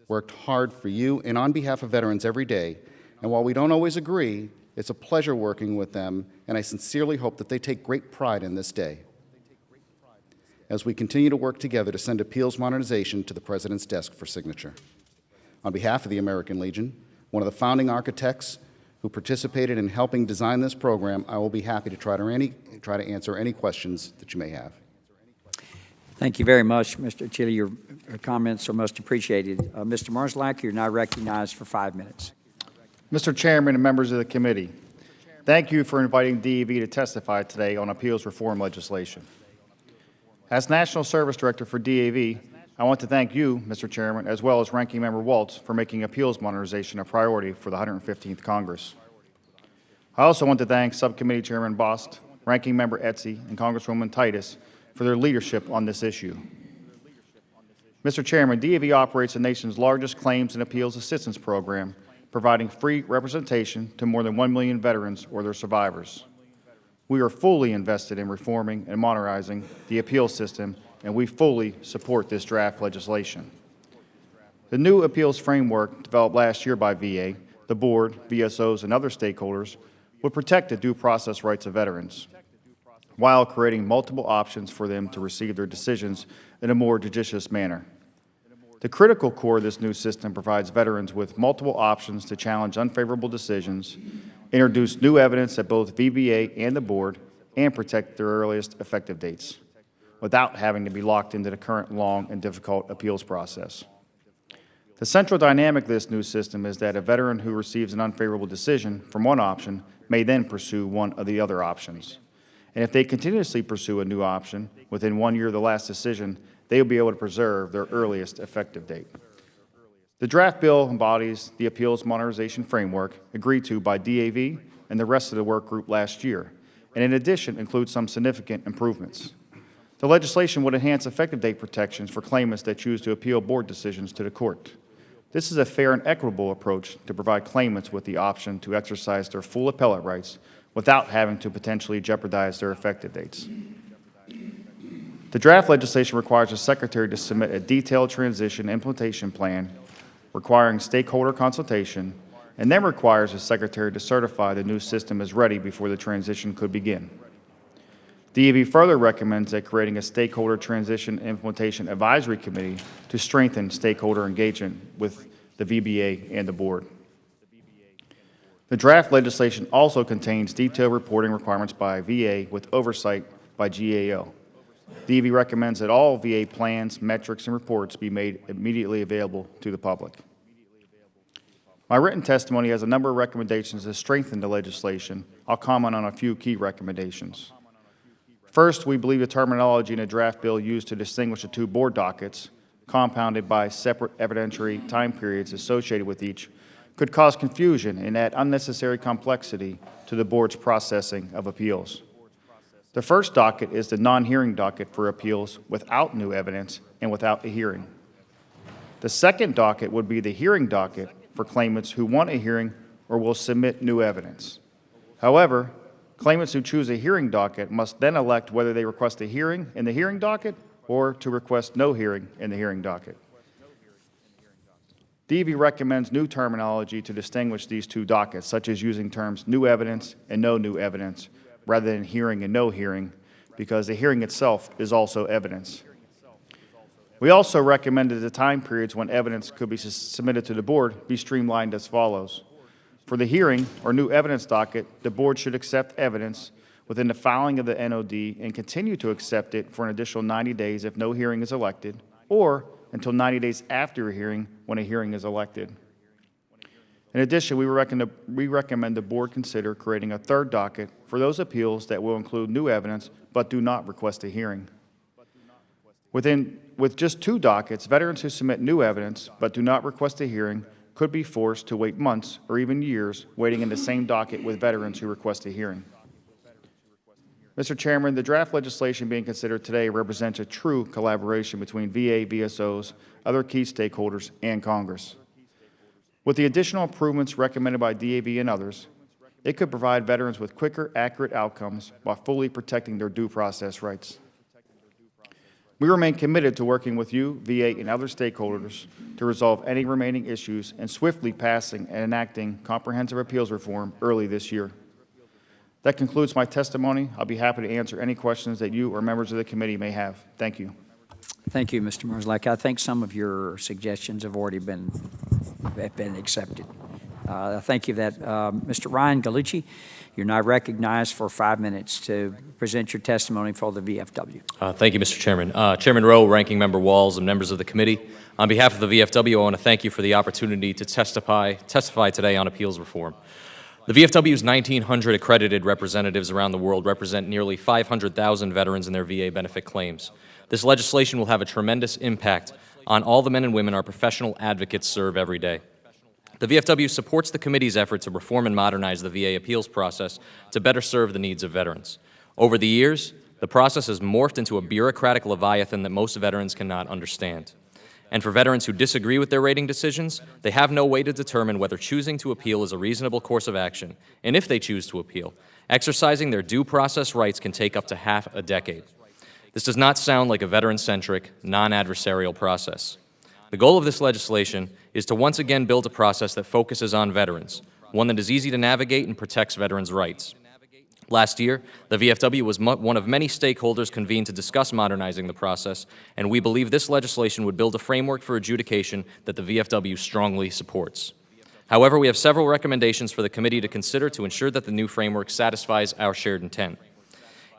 worked hard for you and on behalf of veterans every day, and while we don't always agree, it's a pleasure working with them, and I sincerely hope that they take great pride in this day as we continue to work together to send Appeals Modernization to the President's desk for signature. On behalf of the American Legion, one of the founding architects who participated in helping design this program, I will be happy to try to answer any questions that you may have. Thank you very much, Mr. Chile. Your comments are most appreciated. Mr. Marszalek, you're now recognized for 5 minutes. Mr. Chairman and members of the committee, thank you for inviting DEV to testify today on appeals reform legislation. As National Service Director for DAV, I want to thank you, Mr. Chairman, as well as Ranking Member Waltz for making appeals modernization a priority for the 115th Congress. I also want to thank Subcommittee Chairman Bost, Ranking Member Etzi, and Congresswoman Titus for their leadership on this issue. Mr. Chairman, DAV operates the nation's largest claims and appeals assistance program, providing free representation to more than 1 million veterans or their survivors. We are fully invested in reforming and modernizing the appeals system, and we fully support this draft legislation. The new appeals framework developed last year by VA, the board, VSOs, and other stakeholders would protect the due process rights of veterans, while creating multiple options for them to receive their decisions in a more judicious manner. The critical core of this new system provides veterans with multiple options to challenge unfavorable decisions, introduce new evidence at both VBA and the board, and protect their earliest effective dates, without having to be locked into the current long and difficult appeals process. The central dynamic of this new system is that a veteran who receives an unfavorable decision from one option may then pursue one of the other options. And if they continuously pursue a new option within 1 year of the last decision, they will be able to preserve their earliest effective date. The draft bill embodies the appeals modernization framework agreed to by DAV and the rest of the work group last year, and in addition includes some significant improvements. The legislation would enhance effective date protections for claimants that choose to appeal board decisions to the court. This is a fair and equitable approach to provide claimants with the option to exercise their full appellate rights without having to potentially jeopardize their effective dates. The draft legislation requires the Secretary to submit a detailed transition implementation plan requiring stakeholder consultation, and then requires the Secretary to certify the new system is ready before the transition could begin. DAV further recommends that creating a Stakeholder Transition Implementation Advisory Committee to strengthen stakeholder engagement with the VBA and the board. The draft legislation also contains detailed reporting requirements by VA with oversight by GAO. DAV recommends that all VA plans, metrics, and reports be made immediately available to the public. My written testimony has a number of recommendations to strengthen the legislation. I'll comment on a few key recommendations. First, we believe the terminology in the draft bill used to distinguish the two board dockets, compounded by separate evidentiary time periods associated with each, could cause confusion and add unnecessary complexity to the board's processing of appeals. The first docket is the non-hearing docket for appeals without new evidence and without a hearing. The second docket would be the hearing docket for claimants who want a hearing or will submit new evidence. However, claimants who choose a hearing docket must then elect whether they request a hearing in the hearing docket or to request no hearing in the hearing docket. DAV recommends new terminology to distinguish these two dockets, such as using terms new evidence and no new evidence, rather than hearing and no hearing, because the hearing itself is also evidence. We also recommended the time periods when evidence could be submitted to the board be streamlined as follows. For the hearing or new evidence docket, the board should accept evidence within the filing of the NOD and continue to accept it for an additional 90 days if no hearing is elected, or until 90 days after a hearing when a hearing is elected. In addition, we recommend the board consider creating a third docket for those appeals that will include new evidence but do not request a hearing. With just two dockets, veterans who submit new evidence but do not request a hearing could be forced to wait months or even years waiting in the same docket with veterans who request a hearing. Mr. Chairman, the draft legislation being considered today represents a true collaboration between VA, VSOs, other key stakeholders, and Congress. With the additional improvements recommended by DAV and others, it could provide veterans with quicker, accurate outcomes while fully protecting their due process rights. We remain committed to working with you, VA, and other stakeholders to resolve any remaining issues and swiftly passing and enacting comprehensive appeals reform early this year. That concludes my testimony. I'll be happy to answer any questions that you or members of the committee may have. Thank you. Thank you, Mr. Merslak. I think some of your suggestions have already been accepted. Thank you for that. Mr. Ryan Gallucci, you're now recognized for 5 minutes to present your testimony for the VFW. Thank you, Mr. Chairman. Chairman Rowe, Ranking Member Walls, and members of the committee, on behalf of the VFW, I want to thank you for the opportunity to testify today on appeals reform. The VFW's 1,900 accredited representatives around the world represent nearly 500,000 veterans and their VA benefit claims. This legislation will have a tremendous impact on all the men and women our professional advocates serve every day. The VFW supports the committee's effort to reform and modernize the VA appeals process to better serve the needs of veterans. Over the years, the process has morphed into a bureaucratic leviathan that most veterans cannot understand. And for veterans who disagree with their rating decisions, they have no way to determine whether choosing to appeal is a reasonable course of action. And if they choose to appeal, exercising their due process rights can take up to half a decade. This does not sound like a veteran-centric, non-adversarial process. The goal of this legislation is to once again build a process that focuses on veterans, one that is easy to navigate and protects veterans' rights. Last year, the VFW was one of many stakeholders convened to discuss modernizing the process, and we believe this legislation would build a framework for adjudication that the VFW strongly supports. However, we have several recommendations for the committee to consider to ensure that the new framework satisfies our shared intent.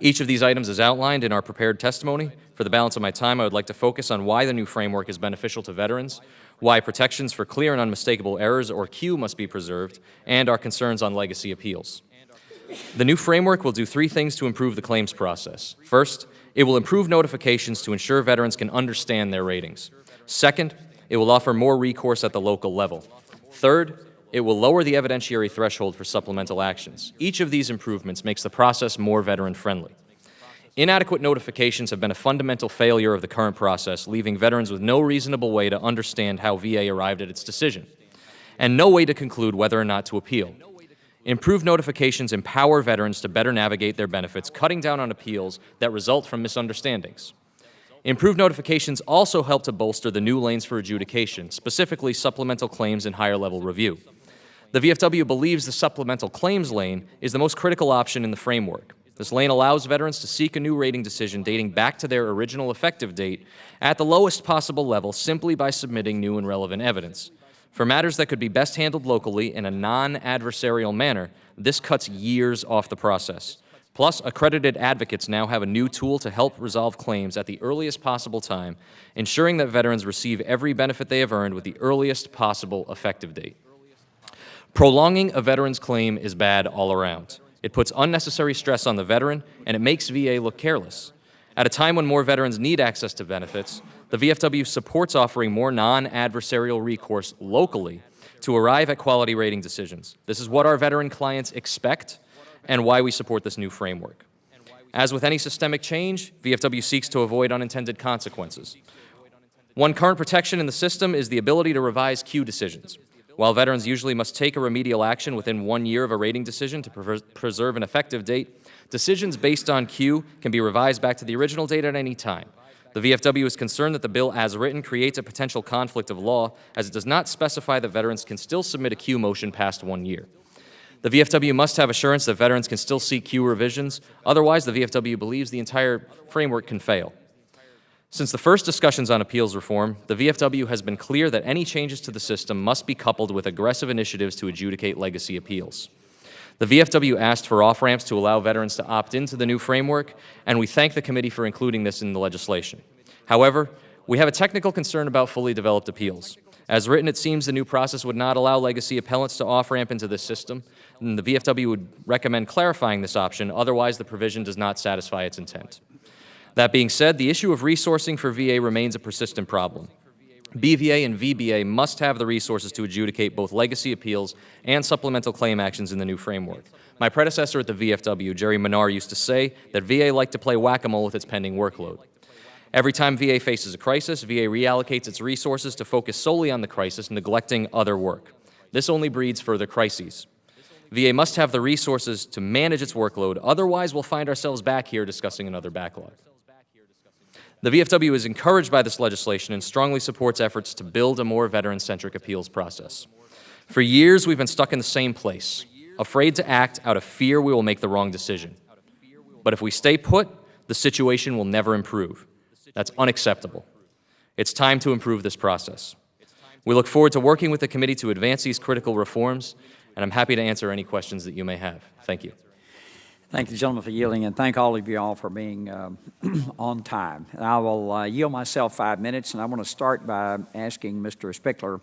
Each of these items is outlined in our prepared testimony. For the balance of my time, I would like to focus on why the new framework is beneficial to veterans, why protections for clear and unmistakable errors, or Q, must be preserved, and our concerns on legacy appeals. The new framework will do three things to improve the claims process. First, it will improve notifications to ensure veterans can understand their ratings. Second, it will offer more recourse at the local level. Third, it will lower the evidentiary threshold for supplemental actions. Each of these improvements makes the process more veteran-friendly. Inadequate notifications have been a fundamental failure of the current process, leaving veterans with no reasonable way to understand how VA arrived at its decision, and no way to conclude whether or not to appeal. Improved notifications empower veterans to better navigate their benefits, cutting down on appeals that result from misunderstandings. Improved notifications also help to bolster the new lanes for adjudication, specifically supplemental claims and higher-level review. The VFW believes the supplemental claims lane is the most critical option in the framework. This lane allows veterans to seek a new rating decision dating back to their original effective date at the lowest possible level simply by submitting new and relevant evidence. For matters that could be best handled locally in a non-adversarial manner, this cuts years off the process. Plus, accredited advocates now have a new tool to help resolve claims at the earliest possible time, ensuring that veterans receive every benefit they have earned with the earliest possible effective date. Prolonging a veteran's claim is bad all around. It puts unnecessary stress on the veteran, and it makes VA look careless. At a time when more veterans need access to benefits, the VFW supports offering more non-adversarial recourse locally to arrive at quality rating decisions. This is what our veteran clients expect and why we support this new framework. As with any systemic change, VFW seeks to avoid unintended consequences. One current protection in the system is the ability to revise Q decisions. While veterans usually must take a remedial action within 1 year of a rating decision to preserve an effective date, decisions based on Q can be revised back to the original date at any time. The VFW is concerned that the bill as written creates a potential conflict of law, as it does not specify that veterans can still submit a Q motion past 1 year. The VFW must have assurance that veterans can still seek Q revisions, otherwise the VFW believes the entire framework can fail. Since the first discussions on appeals reform, the VFW has been clear that any changes to the system must be coupled with aggressive initiatives to adjudicate legacy appeals. The VFW asked for off-ramps to allow veterans to opt into the new framework, and we thank the committee for including this in the legislation. However, we have a technical concern about fully developed appeals. As written, it seems the new process would not allow legacy appellants to off-ramp into this system, and the VFW would recommend clarifying this option, otherwise the provision does not satisfy its intent. That being said, the issue of resourcing for VA remains a persistent problem. BVA and VBA must have the resources to adjudicate both legacy appeals and supplemental claim actions in the new framework. My predecessor at the VFW, Jerry Menard, used to say that VA liked to play whack-a-mole with its pending workload. Every time VA faces a crisis, VA reallocates its resources to focus solely on the crisis, neglecting other work. This only breeds further crises. VA must have the resources to manage its workload, otherwise we'll find ourselves back here discussing another backlog. The VFW is encouraged by this legislation and strongly supports efforts to build a more veteran-centric appeals process. For years, we've been stuck in the same place, afraid to act out of fear we will make the wrong decision. But if we stay put, the situation will never improve. That's unacceptable. It's time to improve this process. We look forward to working with the committee to advance these critical reforms, and I'm happy to answer any questions that you may have. Thank you. Thank the gentleman for yielding, and thank all of you all for being on time. And I will yield myself 5 minutes, and I want to start by asking Mr. Spickler,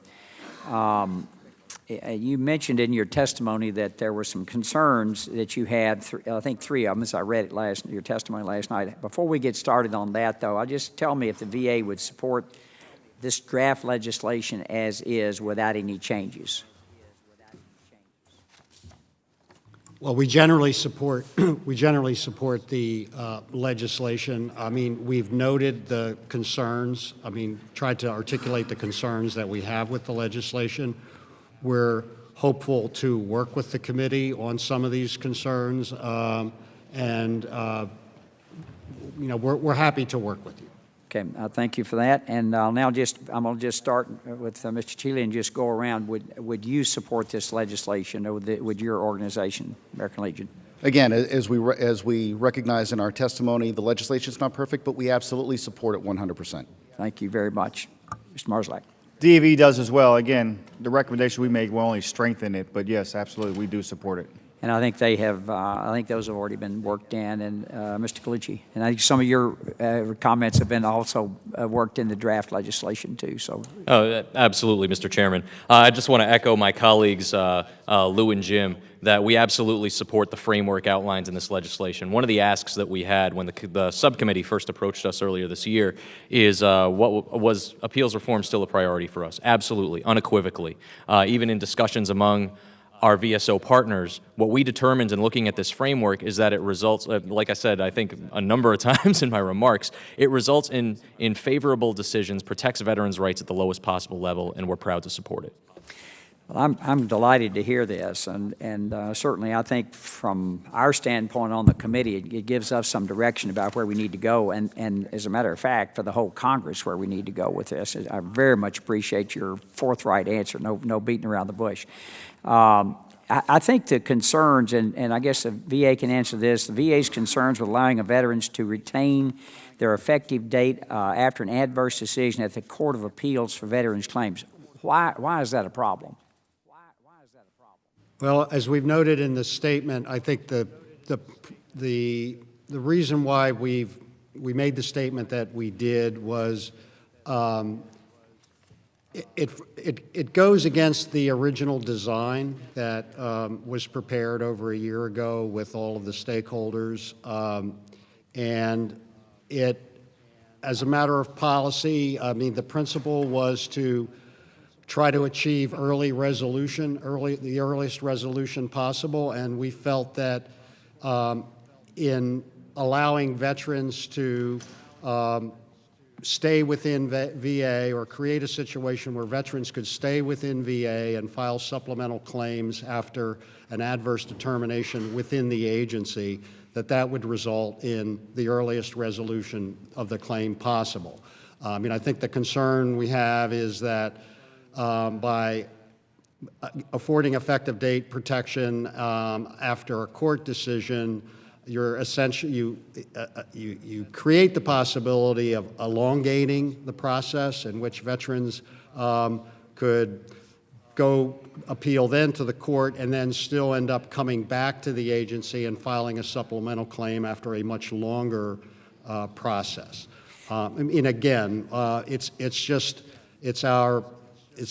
You mentioned in your testimony that there were some concerns that you had, I think 3 of them, as I read it your testimony last night. Before we get started on that, though, just tell me if the VA would support this draft legislation as is without any changes. Well, we generally support the legislation. I mean, we've noted the concerns. I mean, tried to articulate the concerns that we have with the legislation. We're hopeful to work with the committee on some of these concerns, we're happy to work with you. Okay, thank you for that. And I'm going to just start with Mr. Cheeley and just go around. Would you support this legislation, or would your organization, American Legion? Again, as we recognize in our testimony, the legislation is not perfect, but we absolutely support it 100%. Thank you very much. Mr. Marszalek. DAV does as well. Again, the recommendation we make will only strengthen it, but yes, absolutely, we do support it. And I think I think those have already been worked in. And Mr. Colucci, and I think some of your comments have been also worked in the draft legislation too. So. Oh, absolutely, Mr. Chairman. I just want to echo my colleagues, Lou and Jim, that we absolutely support the framework outlines in this legislation. One of the asks that we had when the subcommittee first approached us earlier this year is was appeals reform still a priority for us? Absolutely, unequivocally. Even in discussions among our VSO partners, what we determined in looking at this framework is that it results, like I said, I think a number of times in my remarks, it results in favorable decisions, protects veterans' rights at the lowest possible level, and we're proud to support it. Well, I'm delighted to hear this, and certainly I think from our standpoint on the committee, it gives us some direction about where we need to go, and as a matter of fact, for the whole Congress, where we need to go with this. I very much appreciate your forthright answer, no beating around the bush. I think the concerns, and I guess the VA can answer this, the VA's concerns with allowing veterans to retain their effective date after an adverse decision at the Court of Appeals for veterans' claims. Why is that a problem? Well, as we've noted in the statement, I think the reason why we made the statement that we did was it goes against the original design that was prepared over a year ago with all of the stakeholders, and it, as a matter of policy, I mean, the principle was to try to achieve the earliest resolution possible, and we felt that in allowing veterans to stay within VA or create a situation where veterans could stay within VA and file supplemental claims after an adverse determination within the agency, that would result in the earliest resolution of the claim possible. I mean, I think the concern we have is that by affording effective date protection after a court decision, you're essentially you create the possibility of elongating the process in which veterans could go appeal then to the court and then still end up coming back to the agency and filing a supplemental claim after a much longer process. I mean, again, it's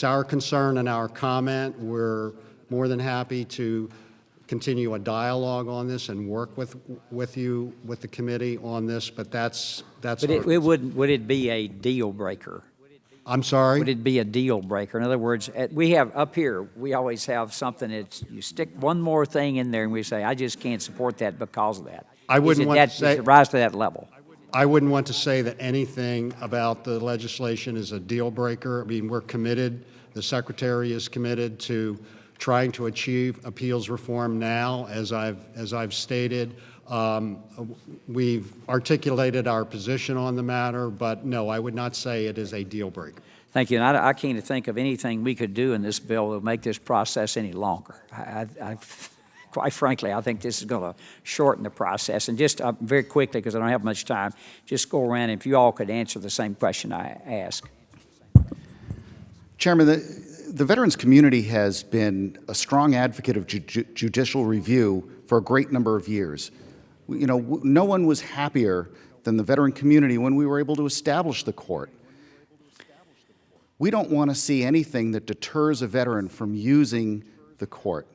our concern and our comment. We're more than happy to continue a dialogue on this and work with you, with the committee on this, but that's. But would it be a deal breaker? I'm sorry? Would it be a deal breaker? In other words, we have up here, we always have something that's, you stick one more thing in there and we say, I just can't support that because of that. I wouldn't want to say. Does it rise to that level? I wouldn't want to say that anything about the legislation is a deal breaker. I mean, we're committed, the Secretary is committed to trying to achieve appeals reform now, as I've stated. We've articulated our position on the matter, but no, I would not say it is a deal breaker. Thank you. And I can't think of anything we could do in this bill to make this process any longer. Quite frankly, I think this is going to shorten the process. And just very quickly, because I don't have much time, just go around and if you all could answer the same question I asked. Chairman, the veterans community has been a strong advocate of judicial review for a great number of years. You know, no one was happier than the veteran community when we were able to establish the court. We don't want to see anything that deters a veteran from using the court.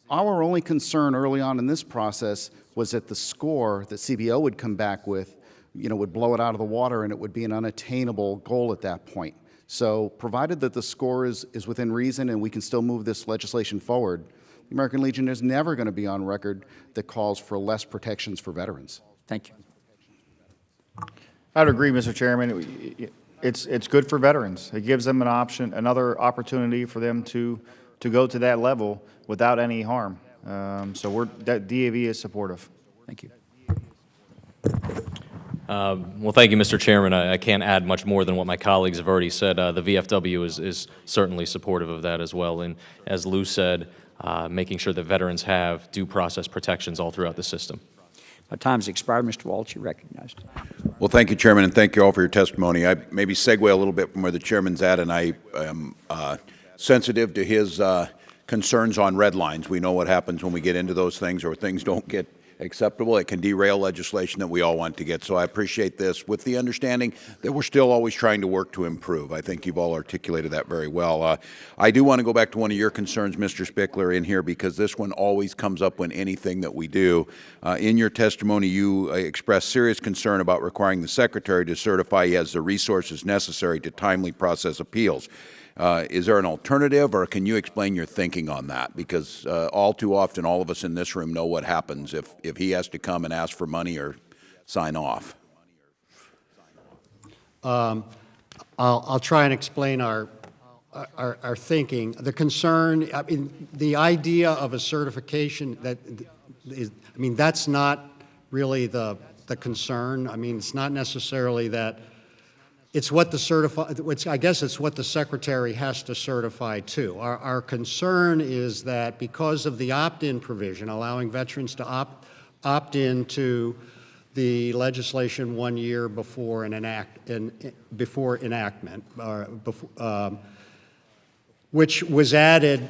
Our only concern early on in this process was that the score that CBO would come back with, would blow it out of the water, and it would be an unattainable goal at that point. So provided that the score is within reason and we can still move this legislation forward, the American Legion is never going to be on record that calls for less protections for veterans. Thank you. I would agree, Mr. Chairman. It's good for veterans. It gives them an option, another opportunity for them to go to that level without any harm. So that DAV is supportive. Thank you. Well, thank you, Mr. Chairman. I can't add much more than what my colleagues have already said. The VFW is certainly supportive of that as well. And as Lou said, making sure that veterans have due process protections all throughout the system. My time's expired. Mr. Waltz, you're recognized. Well, thank you, Chairman, and thank you all for your testimony. I maybe segue a little bit from where the Chairman's at, and I am sensitive to his concerns on red lines. We know what happens when we get into those things or things don't get acceptable. It can derail legislation that we all want to get. So I appreciate this with the understanding that we're still always trying to work to improve. I think you've all articulated that very well. I do want to go back to one of your concerns, Mr. Spickler, in here, because this one always comes up when anything that we do. In your testimony, you expressed serious concern about requiring the Secretary to certify he has the resources necessary to timely process appeals. Is there an alternative, or can you explain your thinking on that? Because all too often, all of us in this room know what happens if he has to come and ask for money or sign off. I'll try and explain our thinking. The concern, the idea of a certification that's not really the concern. It's not necessarily that. It's what I guess it's what the Secretary has to certify too. Our concern is that because of the opt-in provision, allowing veterans to opt into the legislation 1 year before before enactment, which was added.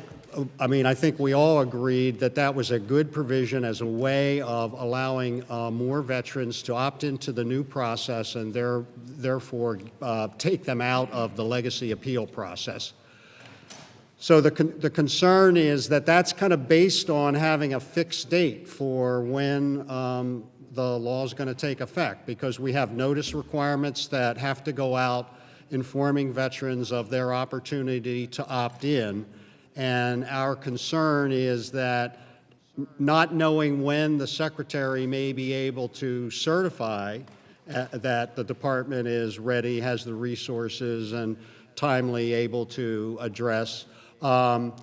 I think we all agreed that that was a good provision as a way of allowing more veterans to opt into the new process and therefore take them out of the legacy appeal process. So the concern is that that's kind of based on having a fixed date for when the law is going to take effect, because we have notice requirements that have to go out informing veterans of their opportunity to opt in. And our concern is that not knowing when the Secretary may be able to certify that the department is ready, has the resources, and timely able to address, kind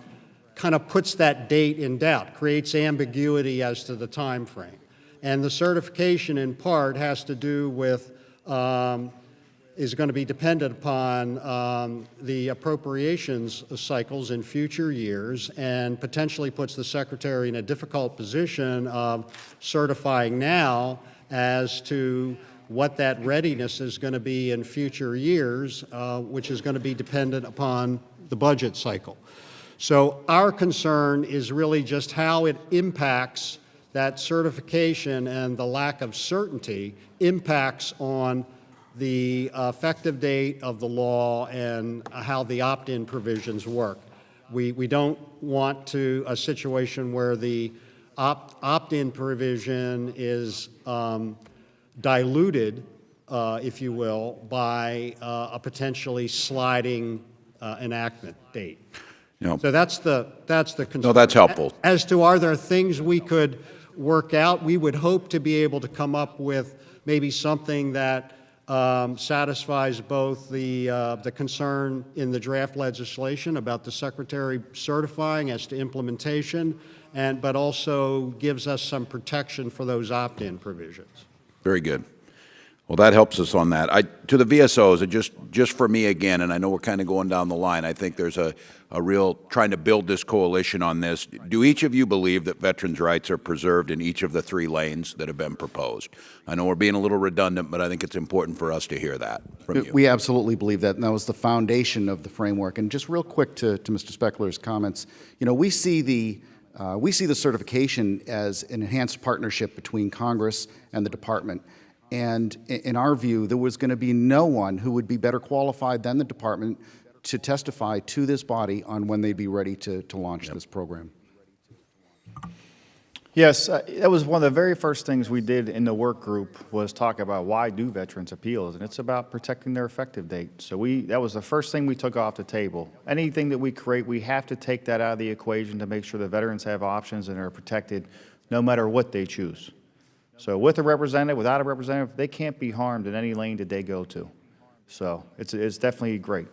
of puts that date in doubt, creates ambiguity as to the time frame. And the certification, in part, has to do with is going to be dependent upon the appropriations cycles in future years, and potentially puts the Secretary in a difficult position of certifying now as to what that readiness is going to be in future years, which is going to be dependent upon the budget cycle. So our concern is really just how it impacts that certification, and the lack of certainty impacts on the effective date of the law and how the opt-in provisions work. We don't want a situation where the opt-in provision is diluted, if you will, by a potentially sliding enactment date. So that's the concern. No, that's helpful. As to are there things we could work out, we would hope to be able to come up with maybe something that satisfies both the concern in the draft legislation about the Secretary certifying as to implementation, but also gives us some protection for those opt-in provisions. Very good. Well, that helps us on that. To the VSOs, just for me again, and I know we're kind of going down the line, I think there's a real trying to build this coalition on this. Do each of you believe that veterans' rights are preserved in each of the 3 lanes that have been proposed? I know we're being a little redundant, but I think it's important for us to hear that from you. We absolutely believe that, and that was the foundation of the framework. And just real quick to Mr. Speckler's comments, we see the certification as an enhanced partnership between Congress and the Department. And in our view, there was going to be no one who would be better qualified than the Department to testify to this body on when they'd be ready to launch this program. Yes, that was one of the very first things we did in the work group was talk about why do veterans appeals, and it's about protecting their effective date. So that was the first thing we took off the table. Anything that we create, we have to take that out of the equation to make sure the veterans have options and are protected no matter what they choose. So with a representative, without a representative, they can't be harmed in any lane that they go to. So it's definitely great.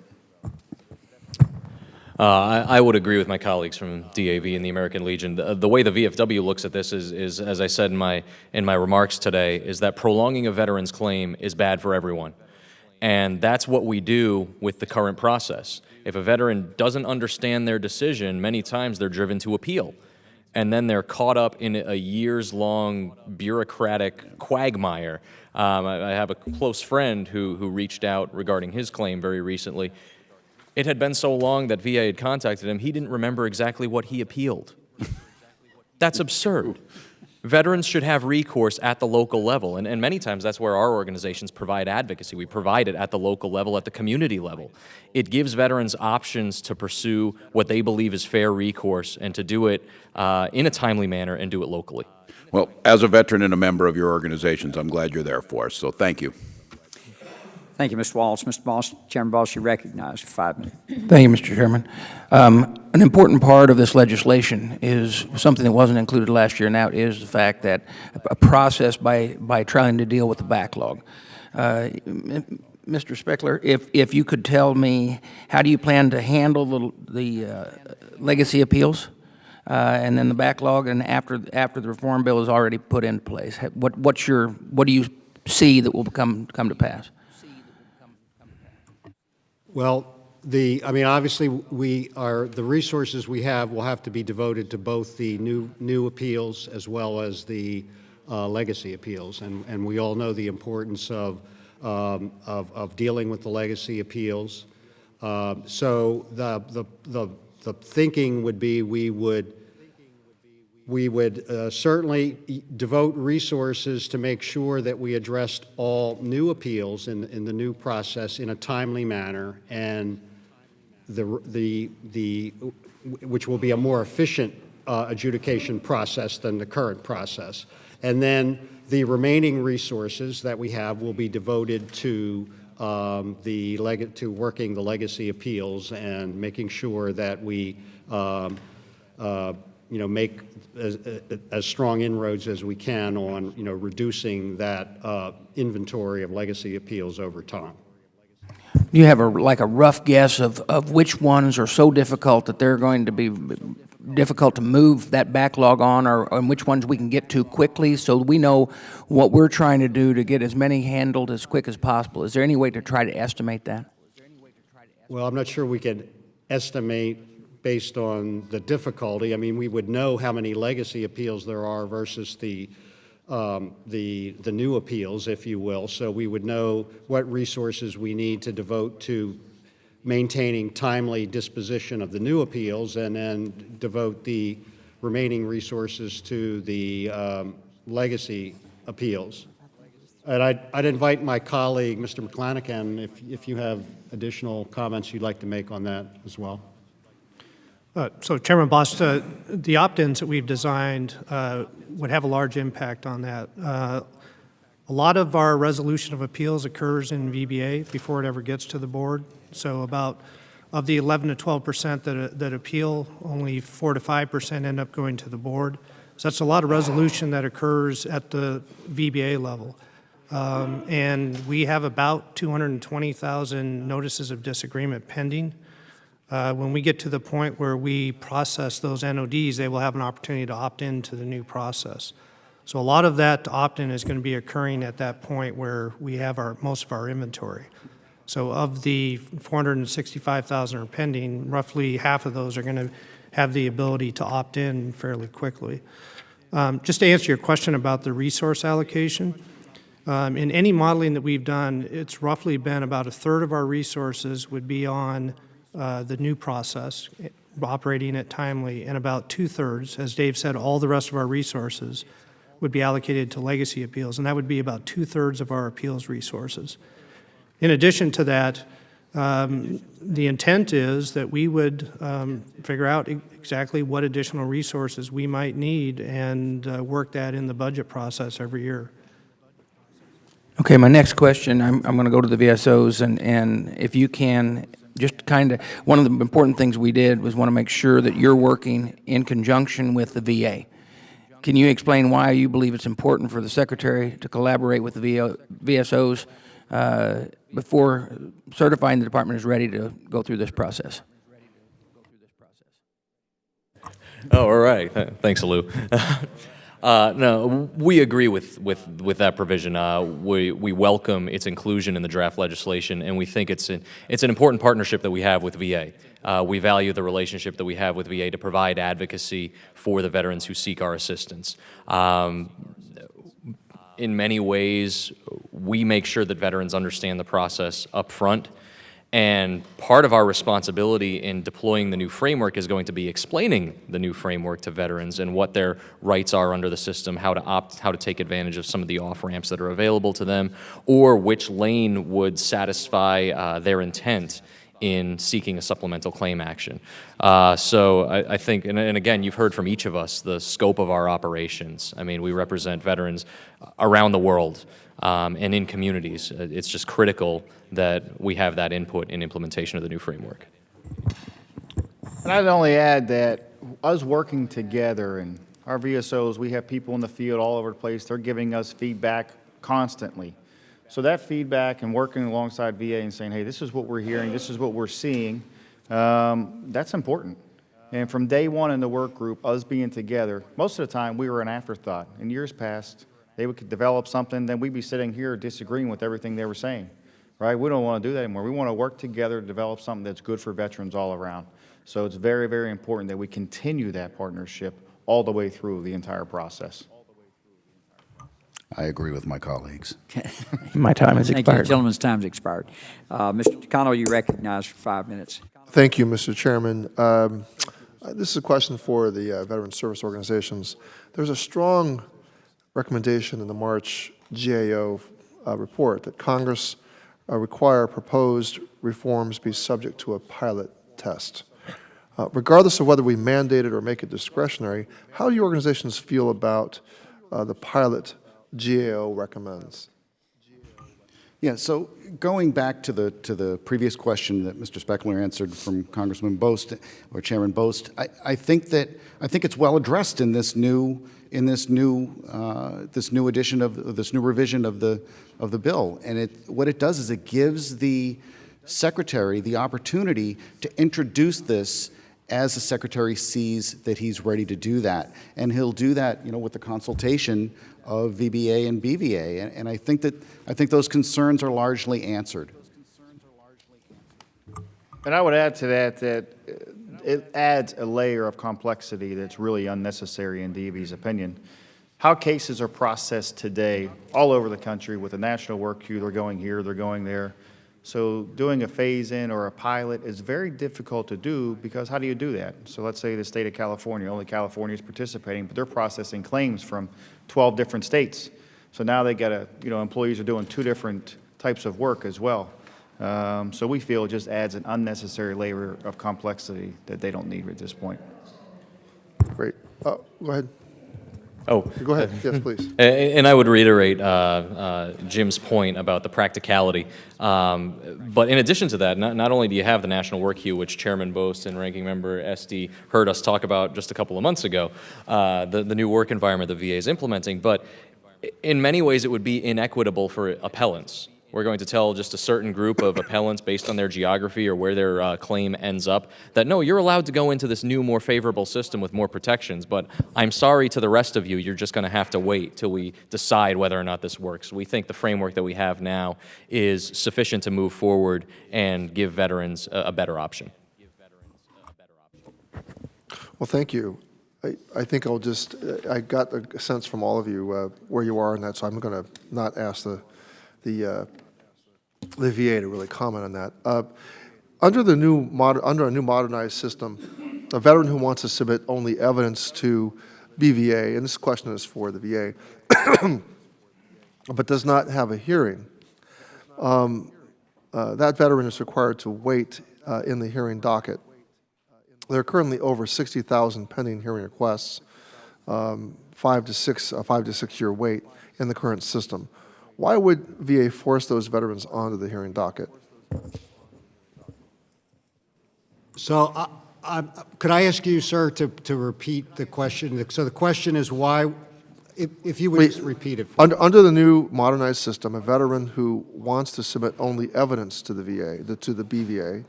I would agree with my colleagues from DAV and the American Legion. The way the VFW looks at this is, as I said in my remarks today, is that prolonging a veteran's claim is bad for everyone. And that's what we do with the current process. If a veteran doesn't understand their decision, many times they're driven to appeal. And then they're caught up in a years-long bureaucratic quagmire. I have a close friend who reached out regarding his claim very recently. It had been so long that VA had contacted him, he didn't remember exactly what he appealed. That's absurd. Veterans should have recourse at the local level, and many times that's where our organizations provide advocacy. We provide it at the local level, at the community level. It gives veterans options to pursue what they believe is fair recourse and to do it in a timely manner and do it locally. Well, as a veteran and a member of your organizations, I'm glad you're there for us, so thank you. Thank you, Mr. Wallace. Mr. Boss, Chairman Boss, you're recognized for 5 minutes. Thank you, Mr. Chairman. An important part of this legislation is something that wasn't included last year, and that is the fact that a process by trying to deal with the backlog. Mr. Spickler, if you could tell me, how do you plan to handle the legacy appeals and then the backlog, and after the reform bill is already put in place? What do you see that will come to pass? Well, obviously, the resources we have will have to be devoted to both the new appeals as well as the legacy appeals, and we all know the importance of dealing with the legacy appeals. So the thinking would be we would certainly devote resources to make sure that we addressed all new appeals in the new process in a timely manner, and which will be a more efficient adjudication process than the current process. And then the remaining resources that we have will be devoted to working the legacy appeals and making sure that we make as strong inroads as we can on, reducing that inventory of legacy appeals over time. Do you have a rough guess of which ones are so difficult that they're going to be difficult to move that backlog on, or which ones we can get to quickly so we know what we're trying to do to get as many handled as quick as possible? Is there any way to try to estimate that? Well, I'm not sure we can estimate based on the difficulty. I mean, we would know how many legacy appeals there are versus the new appeals, if you will. So we would know what resources we need to devote to maintaining timely disposition of the new appeals, and then devote the remaining resources to the legacy appeals. And I'd invite my colleague, Mr. McClanahan, if you have additional comments you'd like to make on that as well. So, Chairman Bost, the opt-ins that we've designed would have a large impact on that. A lot of our resolution of appeals occurs in VBA before it ever gets to the board. So of the 11 to 12% that appeal, only 4 to 5% end up going to the board. So that's a lot of resolution that occurs at the VBA level. And we have about 220,000 notices of disagreement pending. When we get to the point where we process those NODs, they will have an opportunity to opt into the new process. So a lot of that opt-in is going to be occurring at that point where we have most of our inventory. So of the 465,000 are pending, roughly half of those are going to have the ability to opt in fairly quickly. Just to answer your question about the resource allocation, in any modeling that we've done, it's roughly been about a third of our resources would be on the new process, operating it timely, and about 2/3, as Dave said, all the rest of our resources would be allocated to legacy appeals, and that would be about 2/3 of our appeals resources. In addition to that, The intent is that we would figure out exactly what additional resources we might need and work that in the budget process every year. Okay, my next question, I'm going to go to the VSOs, and if you can, just kind of, one of the important things we did was want to make sure that you're working in conjunction with the VA. Can you explain why you believe it's important for the Secretary to collaborate with the VSOs before certifying the department is ready to go through this process? Oh, all right. Thanks, Lou. No, we agree with that provision. We welcome its inclusion in the draft legislation, and we think it's an important partnership that we have with VA. We value the relationship that we have with VA to provide advocacy for the veterans who seek our assistance. In many ways, we make sure that veterans understand the process up front. And part of our responsibility in deploying the new framework is going to be explaining the new framework to veterans and what their rights are under the system, how to take advantage of some of the off-ramps that are available to them, or which lane would satisfy their intent in seeking a supplemental claim action. So I think, and again, you've heard from each of us the scope of our operations. I mean, we represent veterans around the world and in communities. It's just critical that we have that input in implementation of the new framework. And I'd only add that us working together and our VSOs, we have people in the field all over the place. They're giving us feedback constantly. So that feedback and working alongside VA and saying, hey, this is what we're hearing, this is what we're seeing, that's important. And from day one in the work group, us being together, most of the time we were an afterthought. In years past, they would develop something, then we'd be sitting here disagreeing with everything they were saying, right? We don't want to do that anymore. We want to work together to develop something that's good for veterans all around. So it's very, very important that we continue that partnership all the way through the entire process. I agree with my colleagues. My time has Thank you. expired. The gentleman's time's expired. Mr. Takano, you recognize for 5 minutes. Thank you, Mr. Chairman. This is a question for the Veteran Service Organizations. There's a strong recommendation in the March GAO report that Congress require proposed reforms be subject to a pilot test. Regardless of whether we mandate it or make it discretionary, how do your organizations feel about the pilot GAO recommends? Yeah, so going back to the previous question that Mr. Speckler answered from Congressman Bost or Chairman Bost, I think it's well addressed in this new edition of this new revision of the bill. And what it does is it gives the Secretary the opportunity to introduce this as the Secretary sees that he's ready to do that. And he'll do that, with the consultation of VBA and BVA. And I think those concerns are largely answered. And I would add to that it adds a layer of complexity that's really unnecessary in DV's opinion. How cases are processed today all over the country with a national work queue, they're going here, they're going there. So doing a phase-in or a pilot is very difficult to do because how do you do that? So let's say the state of California, only California is participating, but they're processing claims from 12 different states. So now they got employees are doing 2 different types of work as well. So we feel it just adds an unnecessary layer of complexity that they don't need at this point. Great. Go ahead. Oh. Go ahead. Yes, please. And I would reiterate Jim's point about the practicality. But in addition to that, not only do you have the national work queue, which Chairman Bost and Ranking Member Esty heard us talk about just a couple of months ago, the new work environment the VA is implementing, but in many ways it would be inequitable for appellants. We're going to tell just a certain group of appellants based on their geography or where their claim ends up that, no, you're allowed to go into this new, more favorable system with more protections, but I'm sorry to the rest of you, you're just going to have to wait till we decide whether or not this works. We think the framework that we have now is sufficient to move forward and give veterans a better option. Well, thank you. I think I got a sense from all of you where you are on that, so I'm going to not ask the VA to really comment on that. Under a new modernized system, a veteran who wants to submit only evidence to BVA, and this question is for the VA, but does not have a hearing, that veteran is required to wait in the hearing docket. There are currently over 60,000 pending hearing requests, 5 to 6 year wait in the current system. Why would VA force those veterans onto the hearing docket? So could I ask you, sir, to repeat the question? So the question is why, if you would just repeat it. For Under the new modernized system, a veteran who wants to submit only evidence to the VA, to the BVA,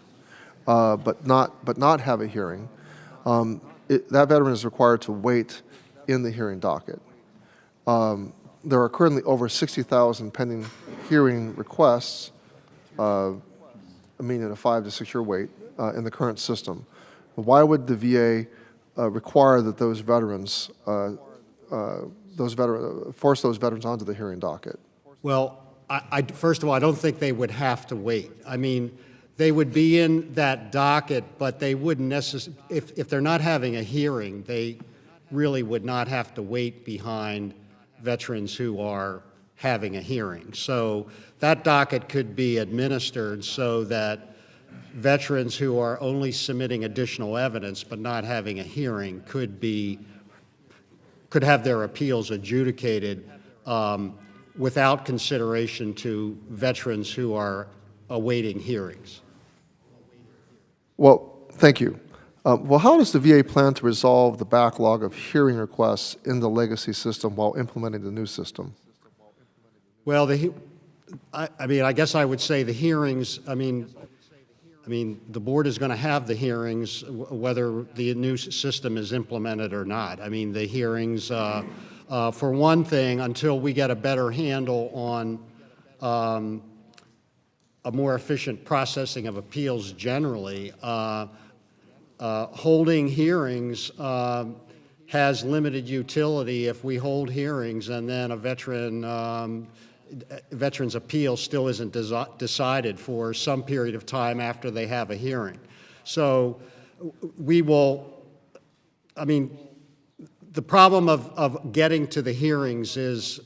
but not have a hearing, that veteran is required to wait in the hearing docket. There are currently over 60,000 pending hearing requests, meaning a 5 to 6 year wait in the current system. Why would the VA require that those veterans, force those veterans onto the hearing docket? Well, first of all, I don't think they would have to wait. I mean, they would be in that docket, but they wouldn't necessarily, if they're not having a hearing, they really would not have to wait behind veterans who are having a hearing. So that docket could be administered so that veterans who are only submitting additional evidence but not having a hearing could have their appeals adjudicated without consideration to veterans who are awaiting hearings. Well, thank you. Well, how does the VA plan to resolve the backlog of hearing requests in the legacy system while implementing the new system? Well, I guess I would say the hearings, I mean, the board is going to have the hearings whether the new system is implemented or not. I mean, the hearings, for one thing, until we get a better handle on a more efficient processing of appeals generally, holding hearings has limited utility if we hold hearings and then a veteran's appeal still isn't decided for some period of time after they have a hearing. So we will, I mean, the problem of getting to the hearings is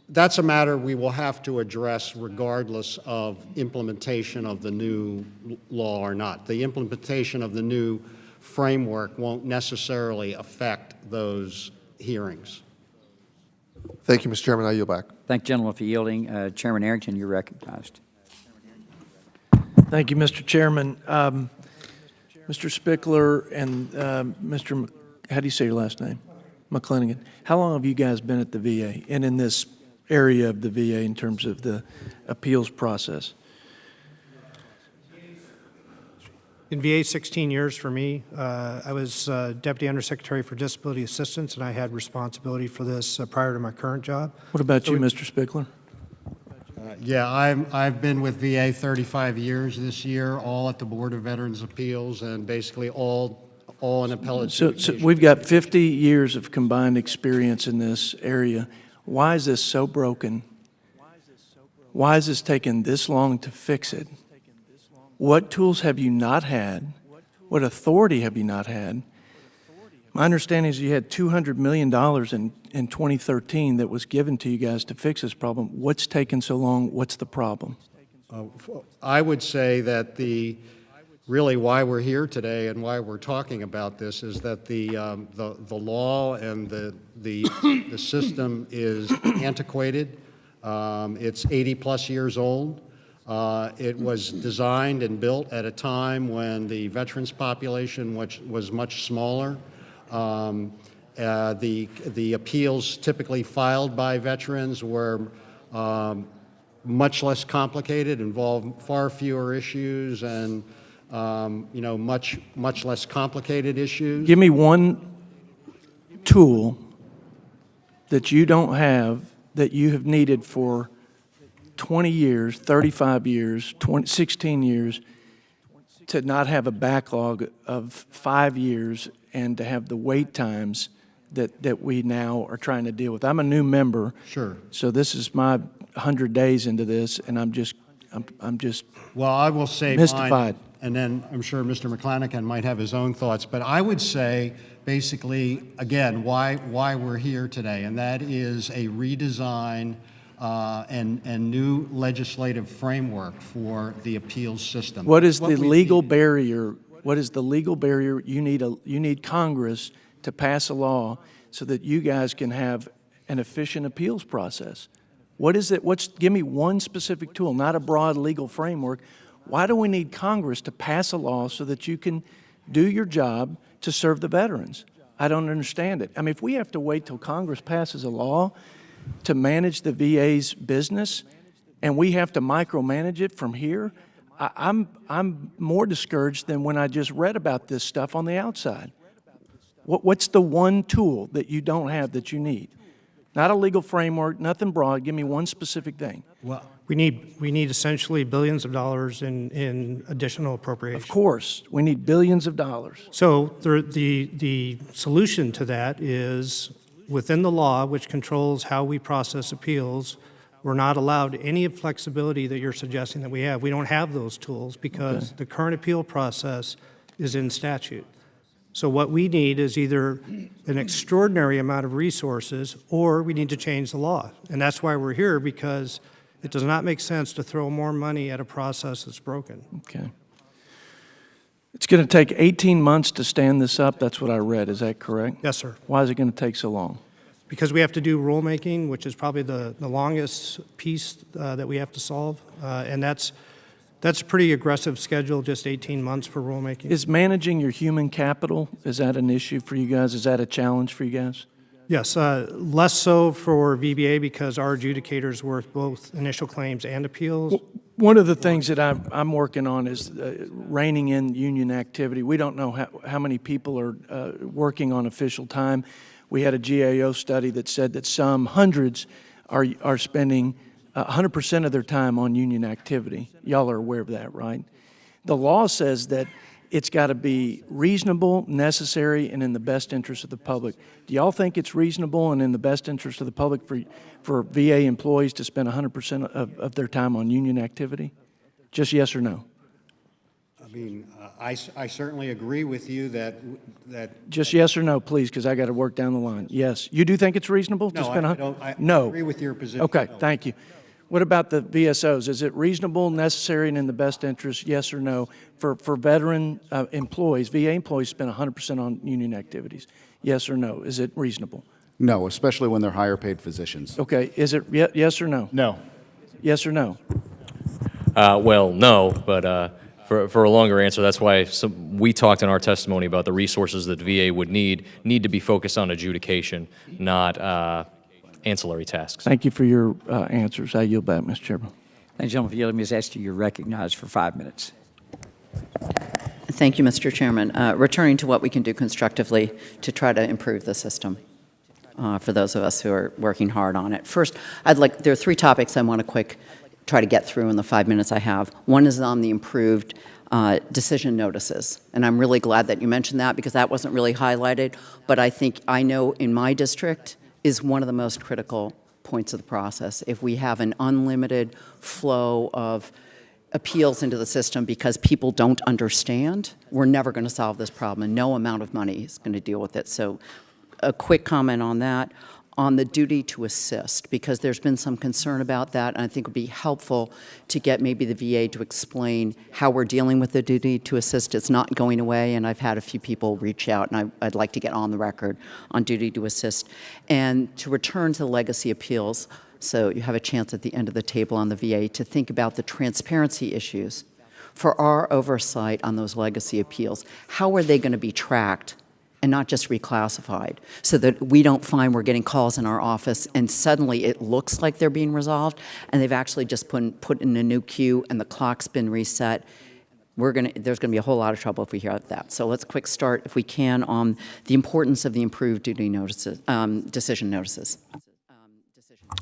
that's a matter we will have to address regardless of implementation of the new law or not. The implementation of the new framework won't necessarily affect those hearings. Thank you, Mr. Chairman. I yield back. Thank the gentleman for yielding. Chairman Arrington, you're recognized. Thank you, Mr. Chairman. Mr. Spickler and Mr. How do you say your last name? McClinigan. How long have you guys been at the VA and in this area of the VA in terms of the appeals process? In VA, 16 years for me. I was Deputy Undersecretary for Disability Assistance, and I had responsibility for this prior to my current job. What about you, Mr. Spickler? Yeah, I've been with VA 35 years this year, all at the Board of Veterans Appeals, and basically all in appellate. So we've got 50 years of combined experience in this area. Why is this so broken? Why is this taking this long to fix it? What tools have you not had? What authority have you not had? My understanding is you had $200 million in 2013 that was given to you guys to fix this problem. What's taken so long? What's the problem? I would say that really why we're here today and why we're talking about this is that the law and the system is antiquated. It's 80-plus years old. It was designed and built at a time when the veterans population was much smaller. The appeals typically filed by veterans were much less complicated, involved far fewer issues, and much less complicated issues. Give me one tool that you don't have that you have needed for 20 years, 35 years, 16 years, to not have a backlog of 5 years and to have the wait times that we now are trying to deal with. I'm a new member. Sure. So this is my 100 days into this, and I'm just well, I will say mystified. Mine, and then I'm sure Mr. McClanahan might have his own thoughts, but I would say basically, again, why we're here today, and that is a redesign and new legislative framework for the appeals system. What is the we legal need- barrier? What is the legal barrier? You need Congress to pass a law so that you guys can have an efficient appeals process. What is it? Give me one specific tool, not a broad legal framework. Why do we need Congress to pass a law so that you can do your job to serve the veterans? I don't understand it. I mean, if we have to wait till Congress passes a law to manage the VA's business and we have to micromanage it from here, I'm more discouraged than when I just read about this stuff on the outside. What's the one tool that you don't have that you need? Not a legal framework, nothing broad. Give me one specific thing. Well, we need essentially billions of dollars in additional appropriations. Of course, we need billions of dollars. So the solution to that is within the law, which controls how we process appeals. We're not allowed any flexibility that you're suggesting that we have. We don't have those tools because the current appeal process is in statute. So what we need is either an extraordinary amount of resources or we need to change the law. And that's why we're here, because it does not make sense to throw more money at a process that's broken. Okay. It's going to take 18 months to stand this up. That's what I read. Is that correct? Yes, sir. Why is it going to take so long? Because we have to do rulemaking, which is probably the longest piece that we have to solve. And that's a pretty aggressive schedule, just 18 months for rulemaking. Is managing your human capital, is that an issue for you guys? Is that a challenge for you guys? Yes, less so for VBA because our adjudicators work both initial claims and appeals. One of the things that I'm working on is reining in union activity. We don't know how many people are working on official time. We had a GAO study that said that some hundreds are spending 100% of their time on union activity. Y'all are aware of that, right? The law says that it's got to be reasonable, necessary, and in the best interest of the public. Do y'all think it's reasonable and in the best interest of the public for VA employees to spend 100% of their time on union activity? Just yes or no? I mean, I certainly agree with you that Just yes or no, please, because I got to work down the line. Yes. You do think it's reasonable to No, spend I don't. I No. agree with your position. Okay, No. thank you. What about the VSOs? Is it reasonable, necessary, and in the best interest, yes or no, for veteran employees, VA employees, spend 100% on union activities? Yes or no? Is it reasonable? No, especially when they're higher paid physicians. Okay, is it yes or no? No. Yes or no? Well, no, but for a longer answer, that's why we talked in our testimony about the resources that VA would need to be focused on adjudication, not ancillary tasks. Thank you for your answers. I yield back, Mr. Chairman. Thank you, gentlemen, for yielding. Ms. Esty, you're recognized for 5 minutes. Thank you, Mr. Chairman. Returning to what we can do constructively to try to improve the system for those of us who are working hard on it. First, there are 3 topics I want to try to get through in the 5 minutes I have. One is on the improved decision notices, and I'm really glad that you mentioned that because that wasn't really highlighted, but I know in my district is one of the most critical points of the process. If we have an unlimited flow of appeals into the system because people don't understand, we're never going to solve this problem, and no amount of money is going to deal with it. So a quick comment on that. On the duty to assist, because there's been some concern about that, and I think it would be helpful to get maybe the VA to explain how we're dealing with the duty to assist. It's not going away, and I've had a few people reach out, and I'd like to get on the record on duty to assist. And to return to the legacy appeals, so you have a chance at the end of the table on the VA to think about the transparency issues for our oversight on those legacy appeals. How are they going to be tracked and not just reclassified, so that we don't find we're getting calls in our office and suddenly it looks like they're being resolved and they've actually just put in a new queue and the clock's been reset. There's going to be a whole lot of trouble if we hear that. So let's quick start, if we can, on the importance of the improved duty notices, decision notices.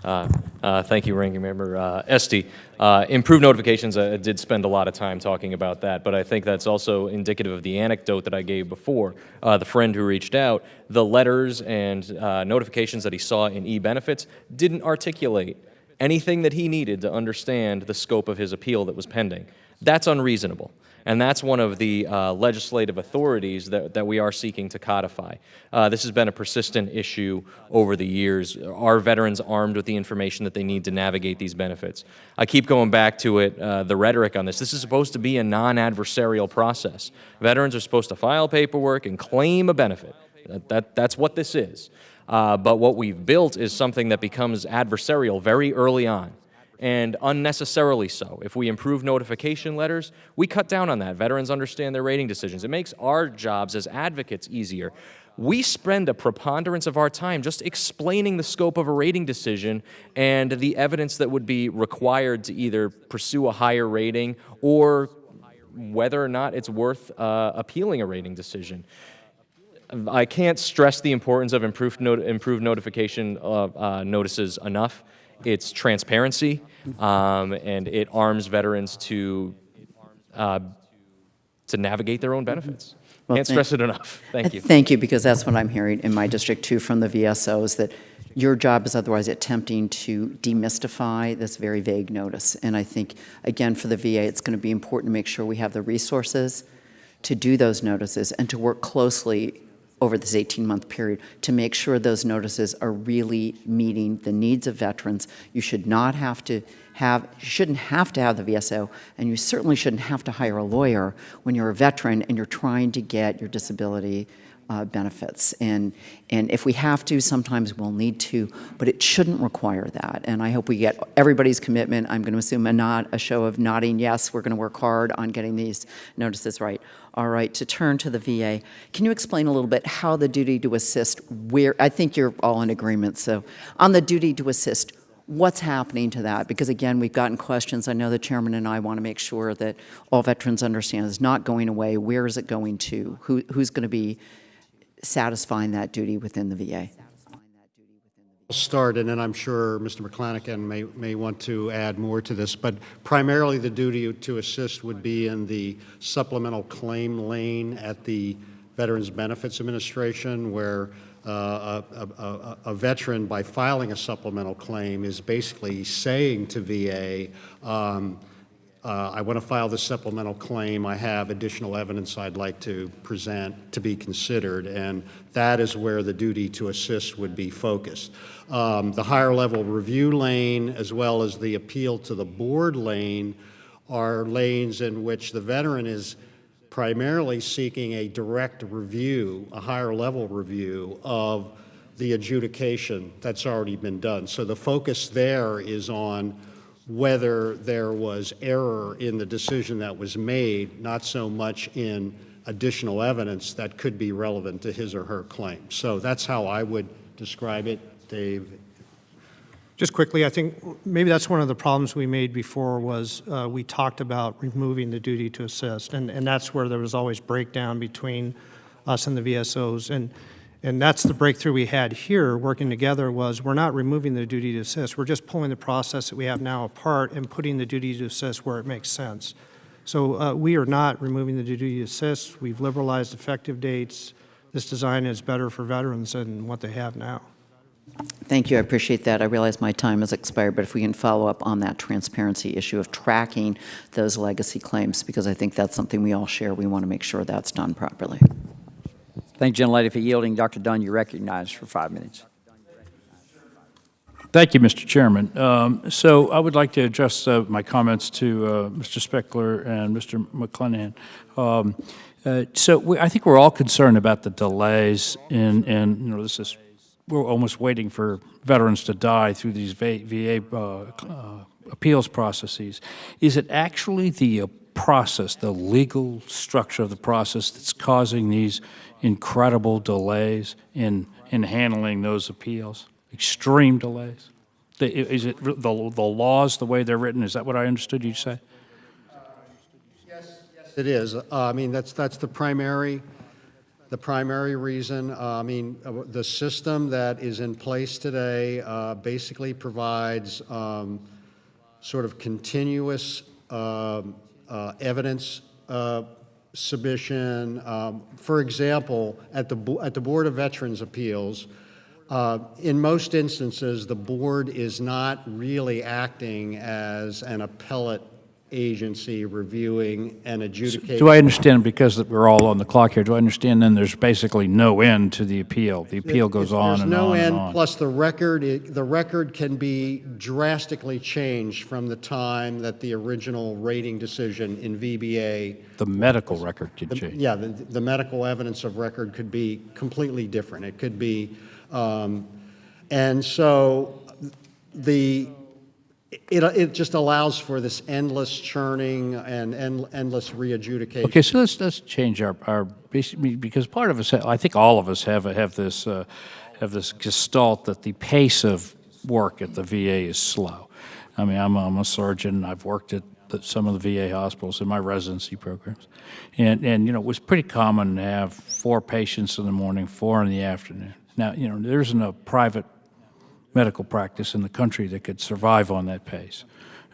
Thank you, Ranking Member Esty. Improved notifications, I did spend a lot of time talking about that, but I think that's also indicative of the anecdote that I gave before. The friend who reached out, the letters and notifications that he saw in e-benefits didn't articulate anything that he needed to understand the scope of his appeal that was pending. That's unreasonable. And that's one of the legislative authorities that we are seeking to codify. This has been a persistent issue over the years. Are veterans armed with the information that they need to navigate these benefits? I keep going back to it, the rhetoric on this. This is supposed to be a non-adversarial process. Veterans are supposed to file paperwork and claim a benefit. That's what this is. But what we've built is something that becomes adversarial very early on, and unnecessarily so. If we improve notification letters, we cut down on that. Veterans understand their rating decisions. It makes our jobs as advocates easier. We spend a preponderance of our time just explaining the scope of a rating decision and the evidence that would be required to either pursue a higher rating or whether or not it's worth appealing a rating decision. I can't stress the importance of improved notification notices enough. It's transparency, and it arms veterans to navigate their own benefits. Well, Can't stress it enough. Thank you. Thank you, because that's what I'm hearing in my district too from the VSOs, that your job is otherwise attempting to demystify this very vague notice. And I think, again, for the VA, it's going to be important to make sure we have the resources to do those notices and to work closely over this 18-month period to make sure those notices are really meeting the needs of veterans. You should not have to have, you shouldn't have to have the VSO, and you certainly shouldn't have to hire a lawyer when you're a veteran and you're trying to get your disability benefits. And if we have to, sometimes we'll need to, but it shouldn't require that. And I hope we get everybody's commitment. I'm going to assume a show of nodding yes, we're going to work hard on getting these notices right. All right, to turn to the VA, can you explain a little bit how the duty to assist, where, I think you're all in agreement, so on the duty to assist, what's happening to that? Because again, we've gotten questions. I know the chairman and I want to make sure that all veterans understand it's not going away. Where is it going to? Who's going to be satisfying that duty within the VA? I'll start, and then I'm sure Mr. McClanahan may want to add more to this, but primarily the duty to assist would be in the supplemental claim lane at the Veterans Benefits Administration, where a veteran, by filing a supplemental claim, is basically saying to VA, I want to file this supplemental claim. I have additional evidence I'd like to present to be considered, and that is where the duty to assist would be focused. The higher level review lane, as well as the appeal to the board lane, are lanes in which the veteran is primarily seeking a direct review, a higher level review of the adjudication that's already been done. So the focus there is on whether there was error in the decision that was made, not so much in additional evidence that could be relevant to his or her claim. So that's how I would describe it. Dave? Just quickly, I think maybe that's one of the problems we made before was we talked about removing the duty to assist, and that's where there was always breakdown between us and the VSOs. And that's the breakthrough we had here working together was we're not removing the duty to assist. We're just pulling the process that we have now apart and putting the duty to assist where it makes sense. So we are not removing the duty to assist. We've liberalized effective dates. This design is better for veterans than what they have now. Thank you. I appreciate that. I realize my time has expired, but if we can follow up on that transparency issue of tracking those legacy claims, because I think that's something we all share. We want to make sure that's done properly. Thank you, gentlelady, for yielding. Dr. Dunn, you're recognized for 5 minutes. Thank you, Mr. Chairman. So I would like to address my comments to Mr. Speckler and Mr. McClanahan. I think we're all concerned about the delays in we're almost waiting for veterans to die through these VA appeals processes. Is it actually the process, the legal structure of the process that's causing these incredible delays in handling those appeals? Extreme delays? Is it the laws, the way they're written? Is that what I understood you to say? Yes, it is. I mean, that's the primary reason. I mean, the system that is in place today basically provides sort of continuous evidence submission. For example, at the Board of Veterans Appeals, in most instances, the board is not really acting as an appellate agency reviewing and adjudicating. Do I understand, because we're all on the clock here, do I understand then there's basically no end to the appeal? The appeal goes on and on and There's no on. end, plus the record can be drastically changed from the time that the original rating decision in VBA. The medical record could change. Yeah, the medical evidence of record could be completely different. It could be, and so it just allows for this endless churning and endless readjudication. Okay, so let's change our because part of us, I think all of us have this gestalt that the pace of work at the VA is slow. I mean, I'm a surgeon. I've worked at some of the VA hospitals in my residency programs, and you know, it was pretty common to have 4 patients in the morning, 4 in the afternoon. Now, you know, there isn't a private medical practice in the country that could survive on that pace.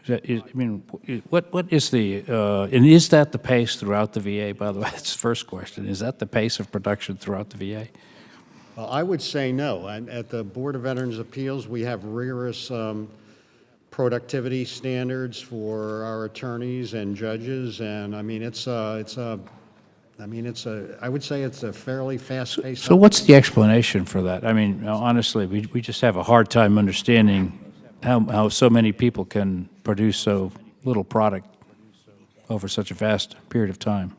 I mean, what is and is that the pace throughout the VA, by the way? That's the first question. Is that the pace of production throughout the VA? I would say no. At the Board of Veterans Appeals, we have rigorous productivity standards for our attorneys and judges, and I mean, I would say it's a fairly fast-paced. So what's the explanation for that? I mean, honestly, we just have a hard time understanding how so many people can produce so little product over such a vast period of time.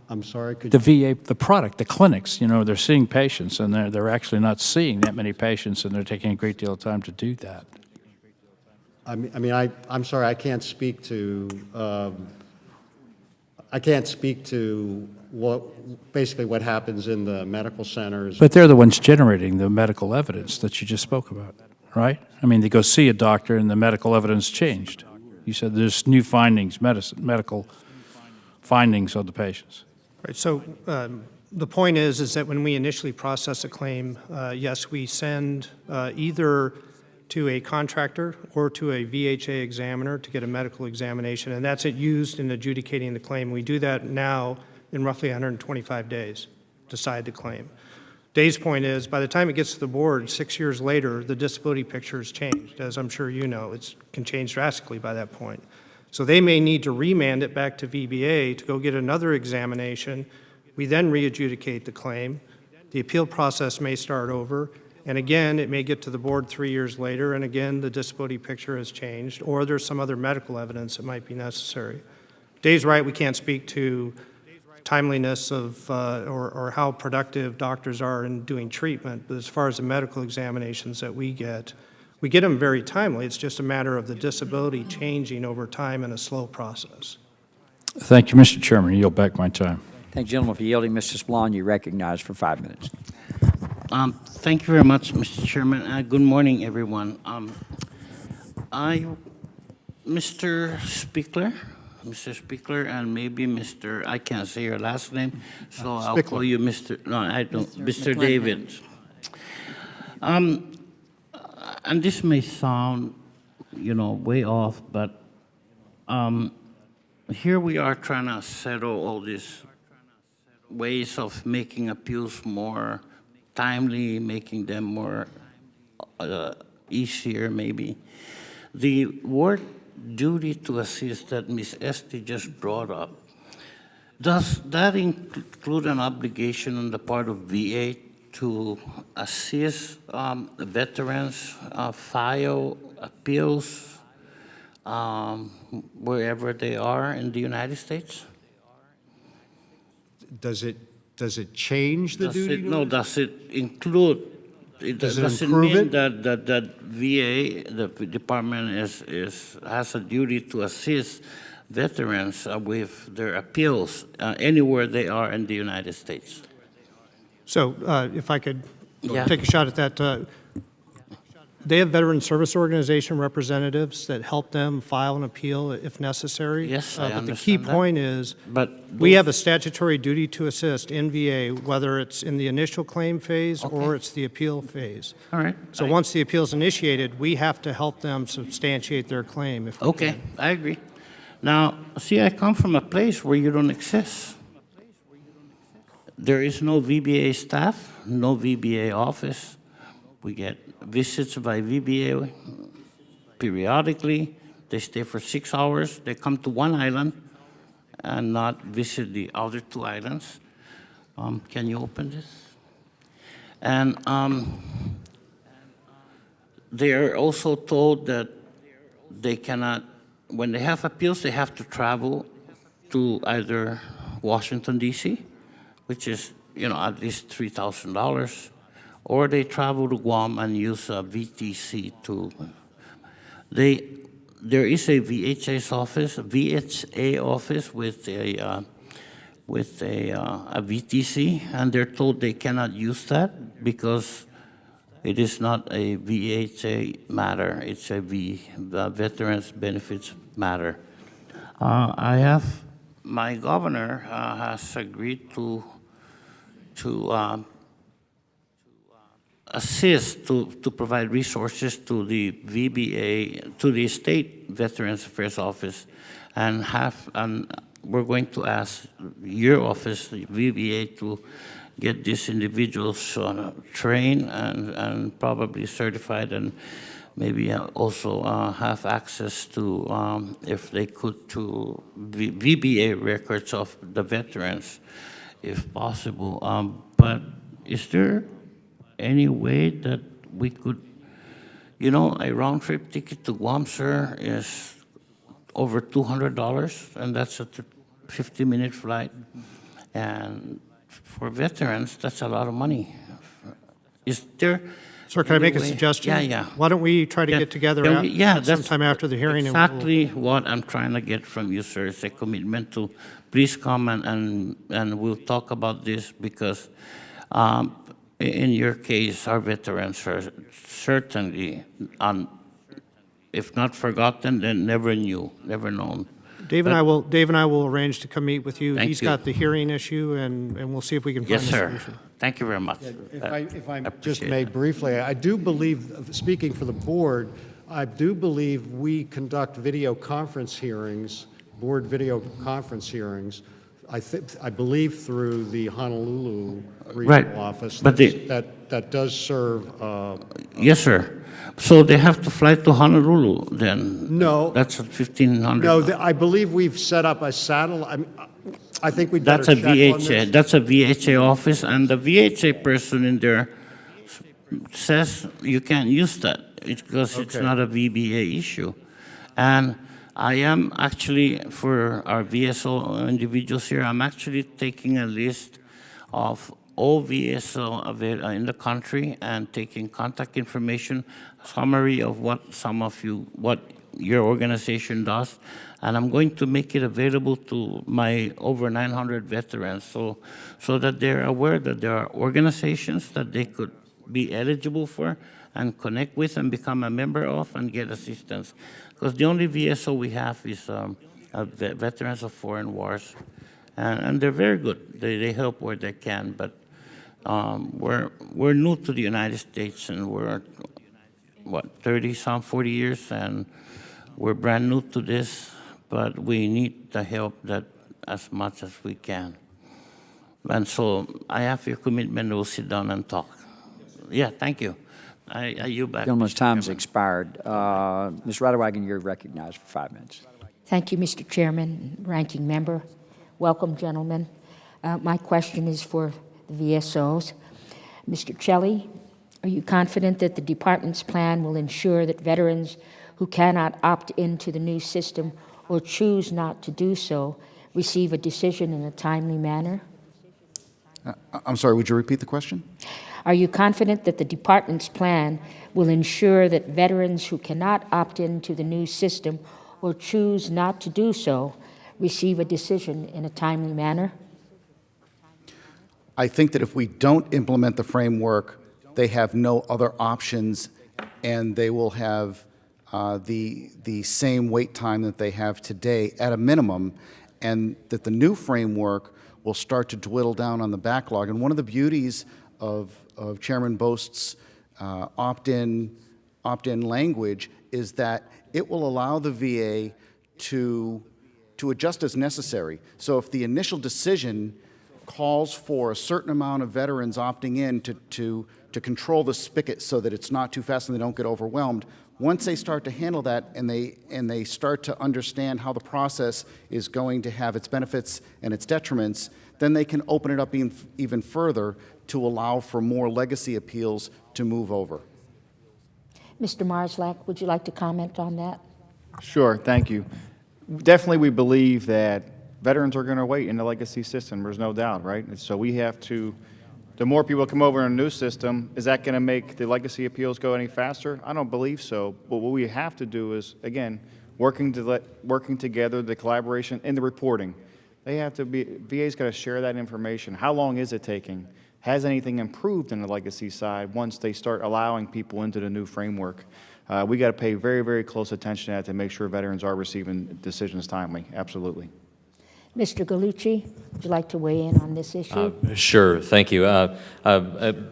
I'm sorry, The VA, the product, the clinics, you know, they're seeing patients, and they're actually not seeing that many patients, and they're taking a great deal of time to do that. I'm sorry, I can't speak to basically what happens in the medical centers. But they're the ones generating the medical evidence that you just spoke about, right? I mean, they go see a doctor and the medical evidence changed. You said there's new findings, medical findings of the patients. Right, so the point is that when we initially process a claim, yes, we send either to a contractor or to a VHA examiner to get a medical examination, and that's used in adjudicating the claim. We do that now in roughly 125 days, decide the claim. Dave's point is, by the time it gets to the board, 6 years later, the disability picture has changed. As I'm sure you know, it can change drastically by that point. So they may need to remand it back to VBA to go get another examination. We then re-adjudicate the claim. The appeal process may start over, and again, it may get to the board 3 years later, and again, the disability picture has changed, or there's some other medical evidence that might be necessary. Dave's right, we can't speak to timeliness of or how productive doctors are in doing treatment, but as far as the medical examinations that we get them very timely. It's just a matter of the disability changing over time in a slow process. Thank you, Mr. Chairman. I yield back my time. Thank you, gentleman, for yielding. Mr. Splon, you recognize for 5 minutes. Thank you very much, Mr. Chairman. Good morning, everyone. Mr. Spiegler, and maybe Mr. I can't say your last name, so I'll call you Mr. No, I don't. Mr. David. And this may sound, you know, way off, but here we are trying to settle all these ways of making appeals more timely, making them more easier, maybe. The word duty to assist that Ms. Esty just brought up, does that include an obligation on the part of VA to assist veterans file appeals wherever they are in the United States? Does it change the duty? Does it include? Does it mean that VA, the department, has a duty to assist veterans with their appeals anywhere they are in the United States? So if I could take a shot at that. They have Veteran Service Organization representatives that help them file an appeal if necessary. Yes, I but the key understand point is But we have a statutory duty to assist in VA, whether it's in the initial claim phase or it's the appeal phase. All right. So once the appeal is initiated, we have to help them substantiate their claim. If we can. I agree. Now, see, I come from a place where you don't exist. There is no VBA staff, no VBA office. We get visits by VBA periodically, They stay for 6 hours. They come to one island and not visit the other 2 islands. Can you open this? And they are also told that they cannot, when they have appeals, they have to travel to either Washington, D.C., which is, at least $3,000, or they travel to Guam and use a VTC to. There is a VHA office with a VTC, and they're told they cannot use that because it is not a VHA matter. It's the Veterans Benefits matter. My governor has agreed to assist to provide resources to the VBA, to the State Veterans Affairs Office, and we're going to ask your office, the VBA, to get these individuals trained and probably certified, and maybe also have access to, if they could, to VBA records of the veterans, if possible. But is there any way that we could, a round-trip ticket to Guam, sir, is over $200, and that's a 50-minute flight. And for veterans, that's a lot of money. Is there? Sir, can I make a suggestion? Yeah. Why don't we try to get together sometime after the hearing? Exactly what I'm trying to get from you, sir, is a commitment to please come and we'll talk about this, because in your case, our veterans are certainly, if not forgotten, then never known. Dave and I will arrange to come meet with you. Thank He's you. got the hearing issue, and we'll see if we can find a Yes, sir. solution. Thank you very much. If I just may briefly, I do believe, speaking for the board, I do believe we conduct video conference hearings, board video conference hearings, I believe through the Honolulu regional office. But that does serve. Yes, sir. So they have to fly to Honolulu then? No. That's at 1,500. No, I believe we've set up a satellite. I think we'd better That's a check on VHA. this. That's a VHA office, and the VHA person in there says you can't use that because it's Okay. not a VBA issue. And I am actually, for our VSO individuals here, I'm actually taking a list of all VSO in the country and taking contact information, summary of what your organization does, and I'm going to make it available to my over 900 veterans, so that they're aware that there are organizations that they could be eligible for and connect with and become a member of and get assistance. Because the only VSO we have is Veterans of Foreign Wars, and they're very good. They help where they can, but we're new to the United States, and we're, 30-some, 40 years, and we're brand new to this, but we need the help as much as we can. And so I have your commitment, we'll sit down and talk. Yeah, thank you. I yield back. Gentleman's Mr. time's Chairman. expired. Ms. Radewagen, you're recognized for 5 minutes. Thank you, Mr. Chairman, Ranking Member. Welcome, gentlemen. My question is for the VSOs. Mr. Celli, are you confident that the department's plan will ensure that veterans who cannot opt into the new system or choose not to do so receive a decision in a timely manner? I'm sorry, would you repeat the question? Are you confident that the department's plan will ensure that veterans who cannot opt into the new system or choose not to do so receive a decision in a timely manner? I think that if we don't implement the framework, they have no other options, and they will have the same wait time that they have today at a minimum, and that the new framework will start to dwindle down on the backlog. And one of the beauties of Chairman Bost's opt-in language is that it will allow the VA to adjust as necessary. So if the initial decision calls for a certain amount of veterans opting in to control the spigot so that it's not too fast and they don't get overwhelmed, Once they start to handle that and they start to understand how the process is going to have its benefits and its detriments, then they can open it up even further to allow for more legacy appeals to move over. Mr. Marslak, would you like to comment on that? Sure, thank you. Definitely, we believe that veterans are going to wait in the legacy system. There's no doubt, right? And so we have to, the more people come over in a new system, is that going to make the legacy appeals go any faster? I don't believe so. But what we have to do is, again, working together, the collaboration and the reporting. They have to be, VA's got to share that information. How long is it taking? Has anything improved in the legacy side once they start allowing people into the new framework? We got to pay very, very close attention to that to make sure veterans are receiving decisions timely. Absolutely. Mr. Gallucci, would you like to weigh in on this issue? Sure, thank you.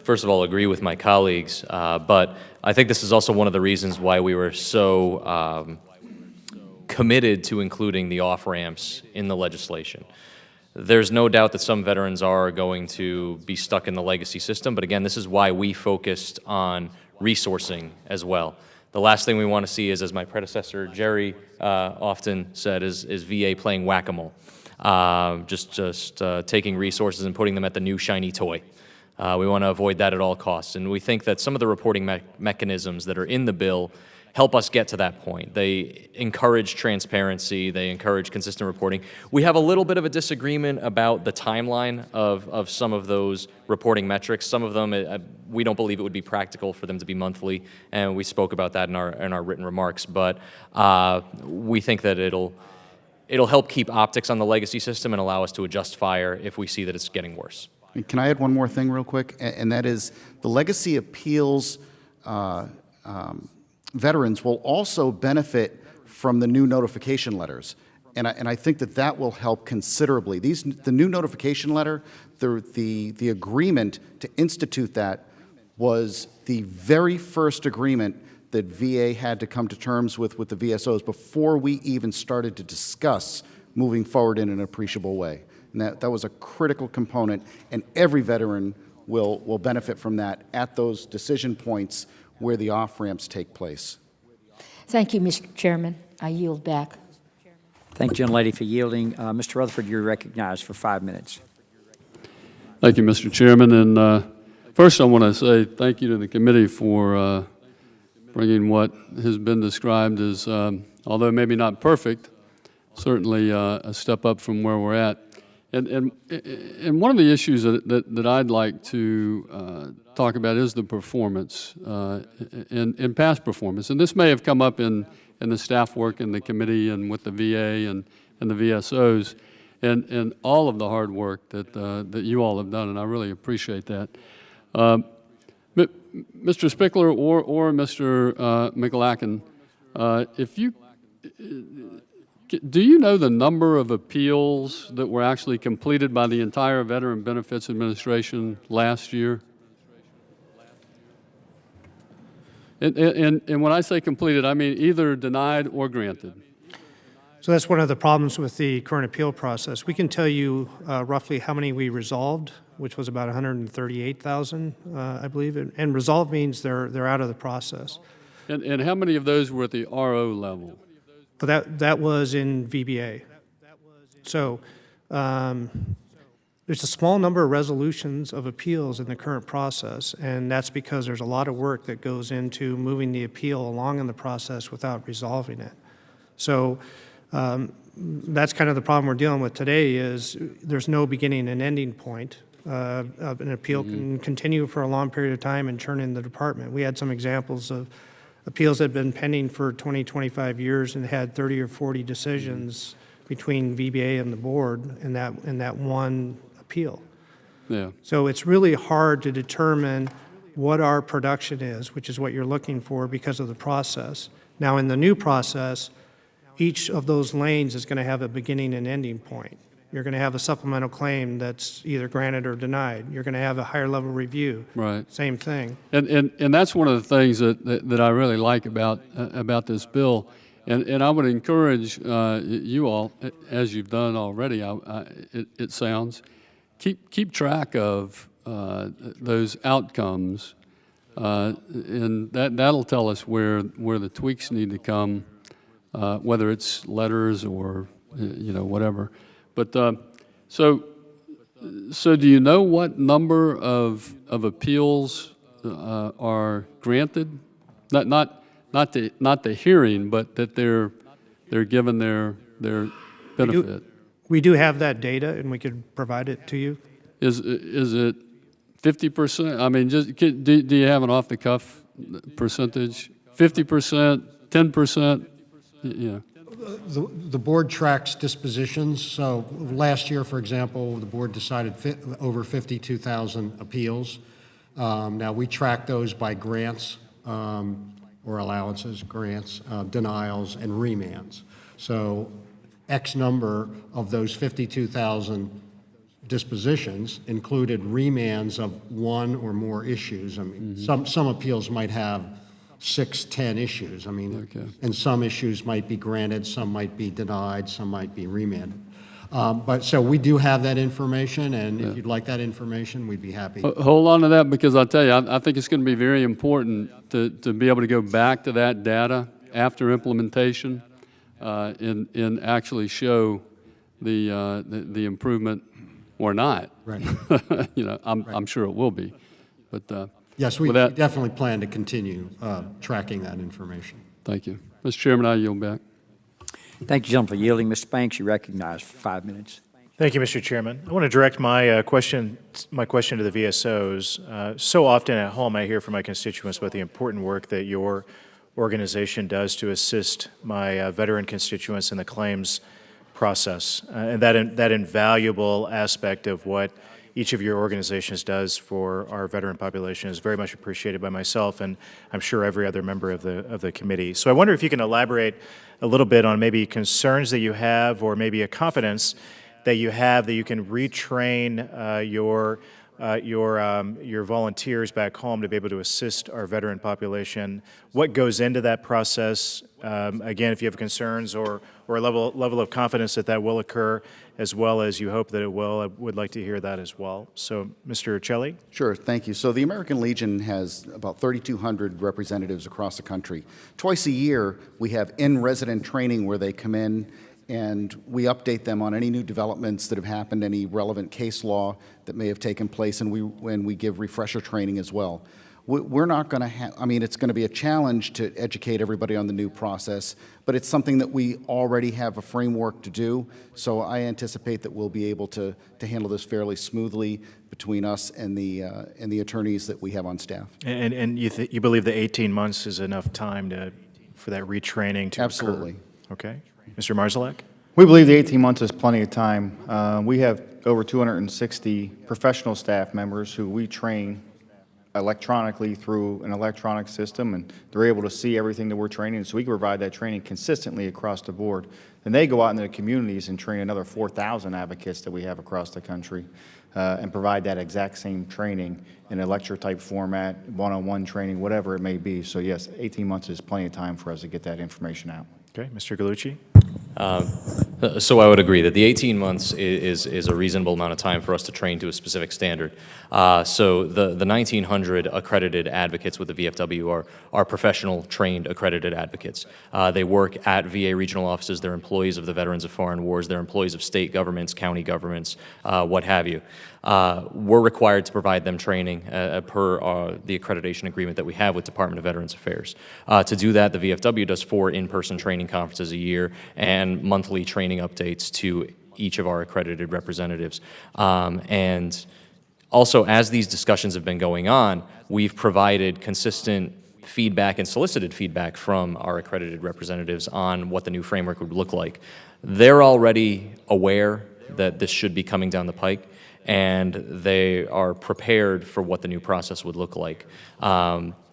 First of all, agree with my colleagues, but I think this is also one of the reasons why we were so committed to including the off-ramps in the legislation. There's no doubt that some veterans are going to be stuck in the legacy system, but again, this is why we focused on resourcing as well. The last thing we want to see is, as my predecessor Jerry often said, is VA playing whack-a-mole, just taking resources and putting them at the new shiny toy. We want to avoid that at all costs, and we think that some of the reporting mechanisms that are in the bill help us get to that point. They encourage transparency, they encourage consistent reporting. We have a little bit of a disagreement about the timeline of some of those reporting metrics. Some of them, we don't believe it would be practical for them to be monthly, and we spoke about that in our written remarks, but we think that it'll help keep optics on the legacy system and allow us to adjust fire if we see that it's getting worse. Can I add one more thing real quick? And that is the legacy appeals veterans will also benefit from the new notification letters. And I think that will help considerably. The new notification letter, the agreement to institute that was the very first agreement that VA had to come to terms with the VSOs before we even started to discuss moving forward in an appreciable way. And that was a critical component, and every veteran will benefit from that at those decision points where the off-ramps take place. Thank you, Mr. Chairman. I yield back. Thank you, gentlelady, for yielding. Mr. Rutherford, you're recognized for 5 minutes. Thank you, Mr. Chairman. And first, I want to say thank you to the committee for bringing what has been described as, although maybe not perfect, certainly a step up from where we're at. And one of the issues that I'd like to talk about is the performance, in past performance. And this may have come up in the staff work in the committee and with the VA and the VSOs, and all of the hard work that you all have done, and I really appreciate that. Mr. Spickler or Mr. McLachen, do you know the number of appeals that were actually completed by the entire Veteran Benefits Administration last year? And when I say completed, I mean either denied or granted. So that's one of the problems with the current appeal process. We can tell you roughly how many we resolved, which was about 138,000, I believe. And resolved means they're out of the process. And how many of those were at the RO level? But that was in VBA. So there's a small number of resolutions of appeals in the current process, and that's because there's a lot of work that goes into moving the appeal along in the process without resolving it. So that's kind of the problem we're dealing with today is there's no beginning and ending point. An appeal can continue for a long period of time and churn in the department. We had some examples of appeals that had been pending for 20, 25 years and had 30 or 40 decisions between VBA and the board in that one appeal. Yeah. So it's really hard to determine what our production is, which is what you're looking for because of the process. Now in the new process, each of those lanes is going to have a beginning and ending point. You're going to have a supplemental claim that's either granted or denied. You're going to have a higher level review. Right. Same thing. And that's one of the things that I really like about this bill. And I would encourage you all, as you've done already, it sounds, keep track of those outcomes And that'll tell us where the tweaks need to come, whether it's letters or, whatever. But, so do you know what number of appeals are granted? Not the hearing, but that they're given their benefit. We do have that data, and we could provide it to you. Is it 50%? I mean, do you have an off-the-cuff percentage? 50%, 10%? Yeah. The board tracks dispositions. So last year, for example, the board decided over 52,000 appeals. Now, we track those by grants or allowances, grants, denials, and remands. So X number of those 52,000 dispositions included remands of one or more issues. I mean, some appeals might have 6, 10 issues. I mean, and some issues might be granted, some might be denied, some might be remanded. But so we do have that information, and if you'd like that information, we'd be happy. Hold on to that, because I'll tell you, I think it's going to be very important to be able to go back to that data after implementation and actually show the improvement or not. Right. I'm sure it will be. But yes, we definitely plan to continue tracking that information. Thank you. Mr. Chairman, I yield back. Thank you, gentlemen, for yielding. Mr. Banks, you're recognized for 5 minutes. Thank you, Mr. Chairman. I want to direct my question to the VSOs. So often at home, I hear from my constituents about the important work that your organization does to assist my veteran constituents in the claims process, and that invaluable aspect of what each of your organizations does for our veteran population is very much appreciated by myself, and I'm sure every other member of the committee. So I wonder if you can elaborate a little bit on maybe concerns that you have, or maybe a confidence that you have that you can retrain your volunteers back home to be able to assist our veteran population. What goes into that process? Again, if you have concerns or a level of confidence that will occur, as well as you hope that it will, I would like to hear that as well. So, Mr. Celli? Sure, thank you. So the American Legion has about 3,200 representatives across the country. Twice a year, we have in-resident training where they come in and we update them on any new developments that have happened, any relevant case law that may have taken place, and we give refresher training as well. We're not going to have, I mean, it's going to be a challenge to educate everybody on the new process, but it's something that we already have a framework to do, so I anticipate that we'll be able to handle this fairly smoothly between us and the attorneys that we have on staff. And you believe that 18 months is enough time for that retraining to Absolutely. occur? Okay. Mr. Marzalek? We believe the 18 months is plenty of time. We have over 260 professional staff members who we train electronically through an electronic system, and they're able to see everything that we're training, so we can provide that training consistently across the board. Then they go out into the communities and train another 4,000 advocates that we have across the country and provide that exact same training in a lecture-type format, one-on-one training, whatever it may be. So yes, 18 months is plenty of time for us to get that information out. Okay, Mr. Gallucci? So I would agree that the 18 months is a reasonable amount of time for us to train to a specific standard. So the 1,900 accredited advocates with the VFW are professional, trained, accredited advocates. They work at VA regional offices. They're employees of the Veterans of Foreign Wars. They're employees of state governments, county governments, what have you. We're required to provide them training per the accreditation agreement that we have with Department of Veterans Affairs. To do that, the VFW does 4 in-person training conferences a year and monthly training updates to each of our accredited representatives. And also, as these discussions have been going on, we've provided consistent feedback and solicited feedback from our accredited representatives on what the new framework would look like. They're already aware that this should be coming down the pike, and they are prepared for what the new process would look like.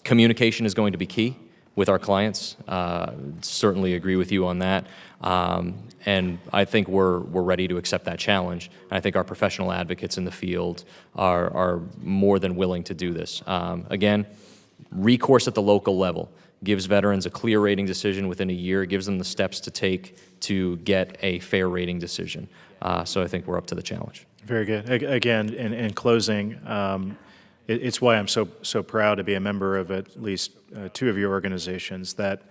Communication is going to be key with our clients. Certainly agree with you on that. And I think we're ready to accept that challenge. And I think our professional advocates in the field are more than willing to do this. Again, recourse at the local level gives veterans a clear rating decision within a year, gives them the steps to take to get a fair rating decision. So I think we're up to the challenge. Very good. Again, in closing, it's why I'm so proud to be a member of at least two of your organizations. That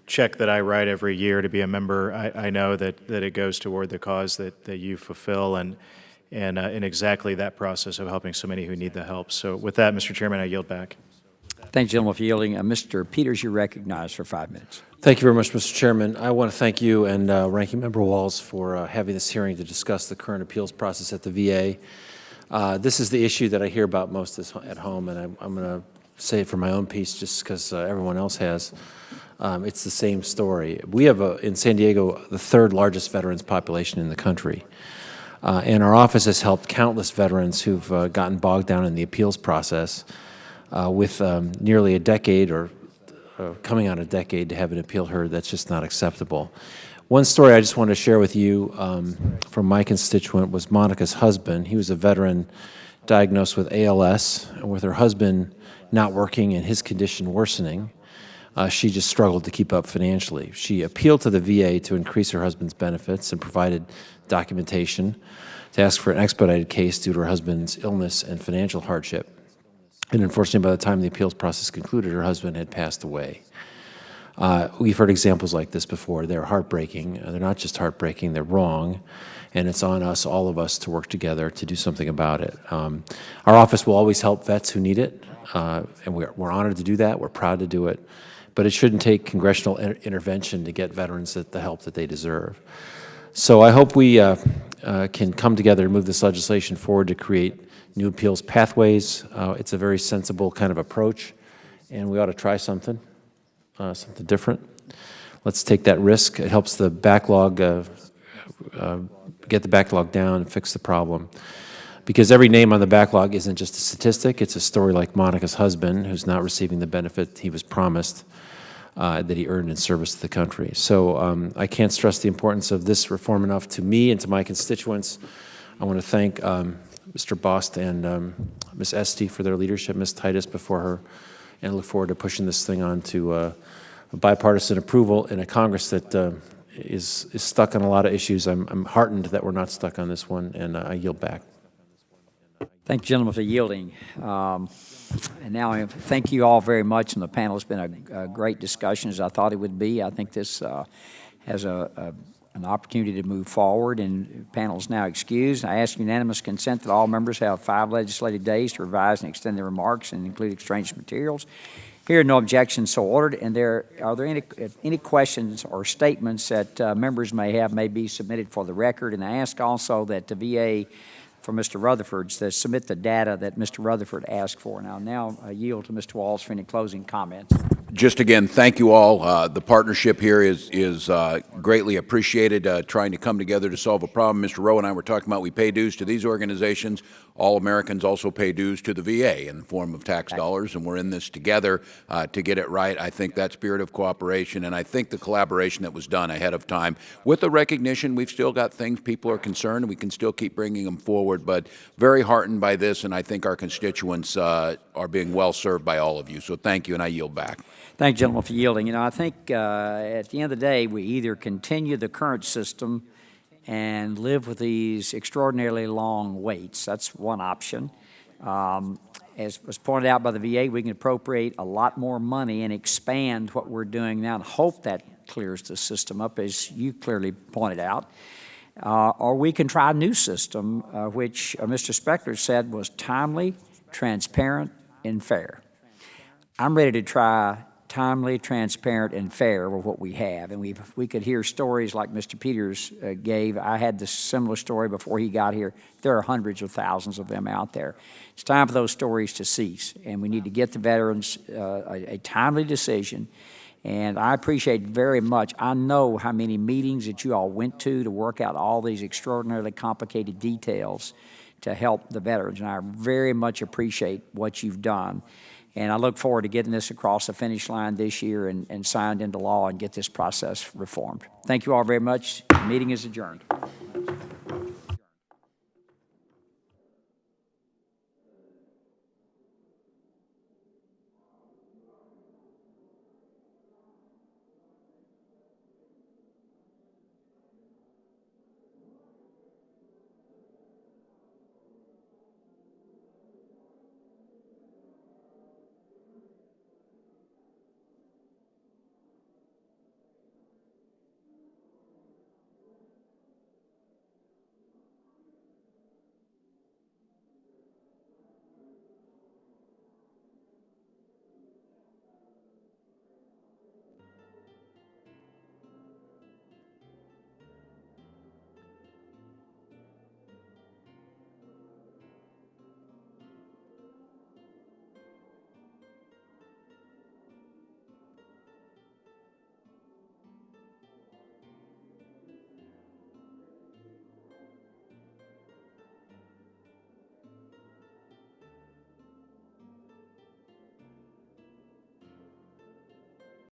check that I write every year to be a member, I know that it goes toward the cause that you fulfill, and in exactly that process of helping so many who need the help. So with that, Mr. Chairman, I yield back. Thank you, gentleman, for yielding. Mr. Peters, you're recognized for 5 minutes. Thank you very much, Mr. Chairman. I want to thank you and Ranking Member Walz for having this hearing to discuss the current appeals process at the VA. This is the issue that I hear about most at home, and I'm going to say it for my own piece just because everyone else has. It's the same story. We have, in San Diego, the third largest veterans population in the country. And our office has helped countless veterans who've gotten bogged down in the appeals process with nearly a decade or coming on a decade to have an appeal heard. That's just not acceptable. One story I just wanted to share with you from my constituent was Monica's husband. He was a veteran diagnosed with ALS, and with her husband not working and his condition worsening, she just struggled to keep up financially. She appealed to the VA to increase her husband's benefits and provided documentation to ask for an expedited case due to her husband's illness and financial hardship. And unfortunately, by the time the appeals process concluded, her husband had passed away. We've heard examples like this before. They're heartbreaking. They're not just heartbreaking, they're wrong. And it's on us, all of us, to work together to do something about it. Our office will always help vets who need it, and we're honored to do that. We're proud to do it. But it shouldn't take congressional intervention to get veterans the help that they deserve. So I hope we can come together and move this legislation forward to create new appeals pathways. It's a very sensible kind of approach, and we ought to try something different. Let's take that risk. It helps the backlog, get the backlog down and fix the problem. Because every name on the backlog isn't just a statistic, it's a story like Monica's husband, who's not receiving the benefit he was promised that he earned in service to the country. So I can't stress the importance of this reform enough to me and to my constituents. I want to thank Mr. Bost and Ms. Esty for their leadership, Ms. Titus before her, and I look forward to pushing this thing on to a bipartisan approval in a Congress that is stuck on a lot of issues. I'm heartened that we're not stuck on this one, and I yield back. Thank you, gentlemen, for yielding. And now I thank you all very much, and the panel has been a great discussion, as I thought it would be. I think this has an opportunity to move forward, and the panel is now excused. I ask unanimous consent that all members have 5 legislative days to revise and extend their remarks and include exchanged materials. Here are no objections, so ordered. And are there any questions or statements that members may have may be submitted for the record? And I ask also that the VA for Mr. Rutherford to submit the data that Mr. Rutherford asked for. And I'll now yield to Mr. Walz for any closing comments. Just again, thank you all. The partnership here is greatly appreciated, trying to come together to solve a problem. Mr. Rowe and I were talking about we pay dues to these organizations. All Americans also pay dues to the VA in the form of tax dollars, and we're in this together to get it right. I think that spirit of cooperation, and I think the collaboration that was done ahead of time, with the recognition we've still got things people are concerned, and we can still keep bringing them forward, but very heartened by this, and I think our constituents are being well served by all of you. So thank you, and I yield back. Thank you, gentlemen, for yielding. You know, I think at the end of the day, we either continue the current system and live with these extraordinarily long waits. That's one option. As was pointed out by the VA, we can appropriate a lot more money and expand what we're doing now and hope that clears the system up, as you clearly pointed out. Or we can try a new system, which Mr. Spector said was timely, transparent, and fair. I'm ready to try timely, transparent, and fair with what we have. And we could hear stories like Mr. Peters gave. I had this similar story before he got here. There are hundreds of thousands of them out there. It's time for those stories to cease, and we need to get the veterans a timely decision. And I appreciate very much, I know how many meetings that you all went to work out all these extraordinarily complicated details to help the veterans, and I very much appreciate what you've done. And I look forward to getting this across the finish line this year and signed into law and get this process reformed. Thank you all very much. The meeting is adjourned.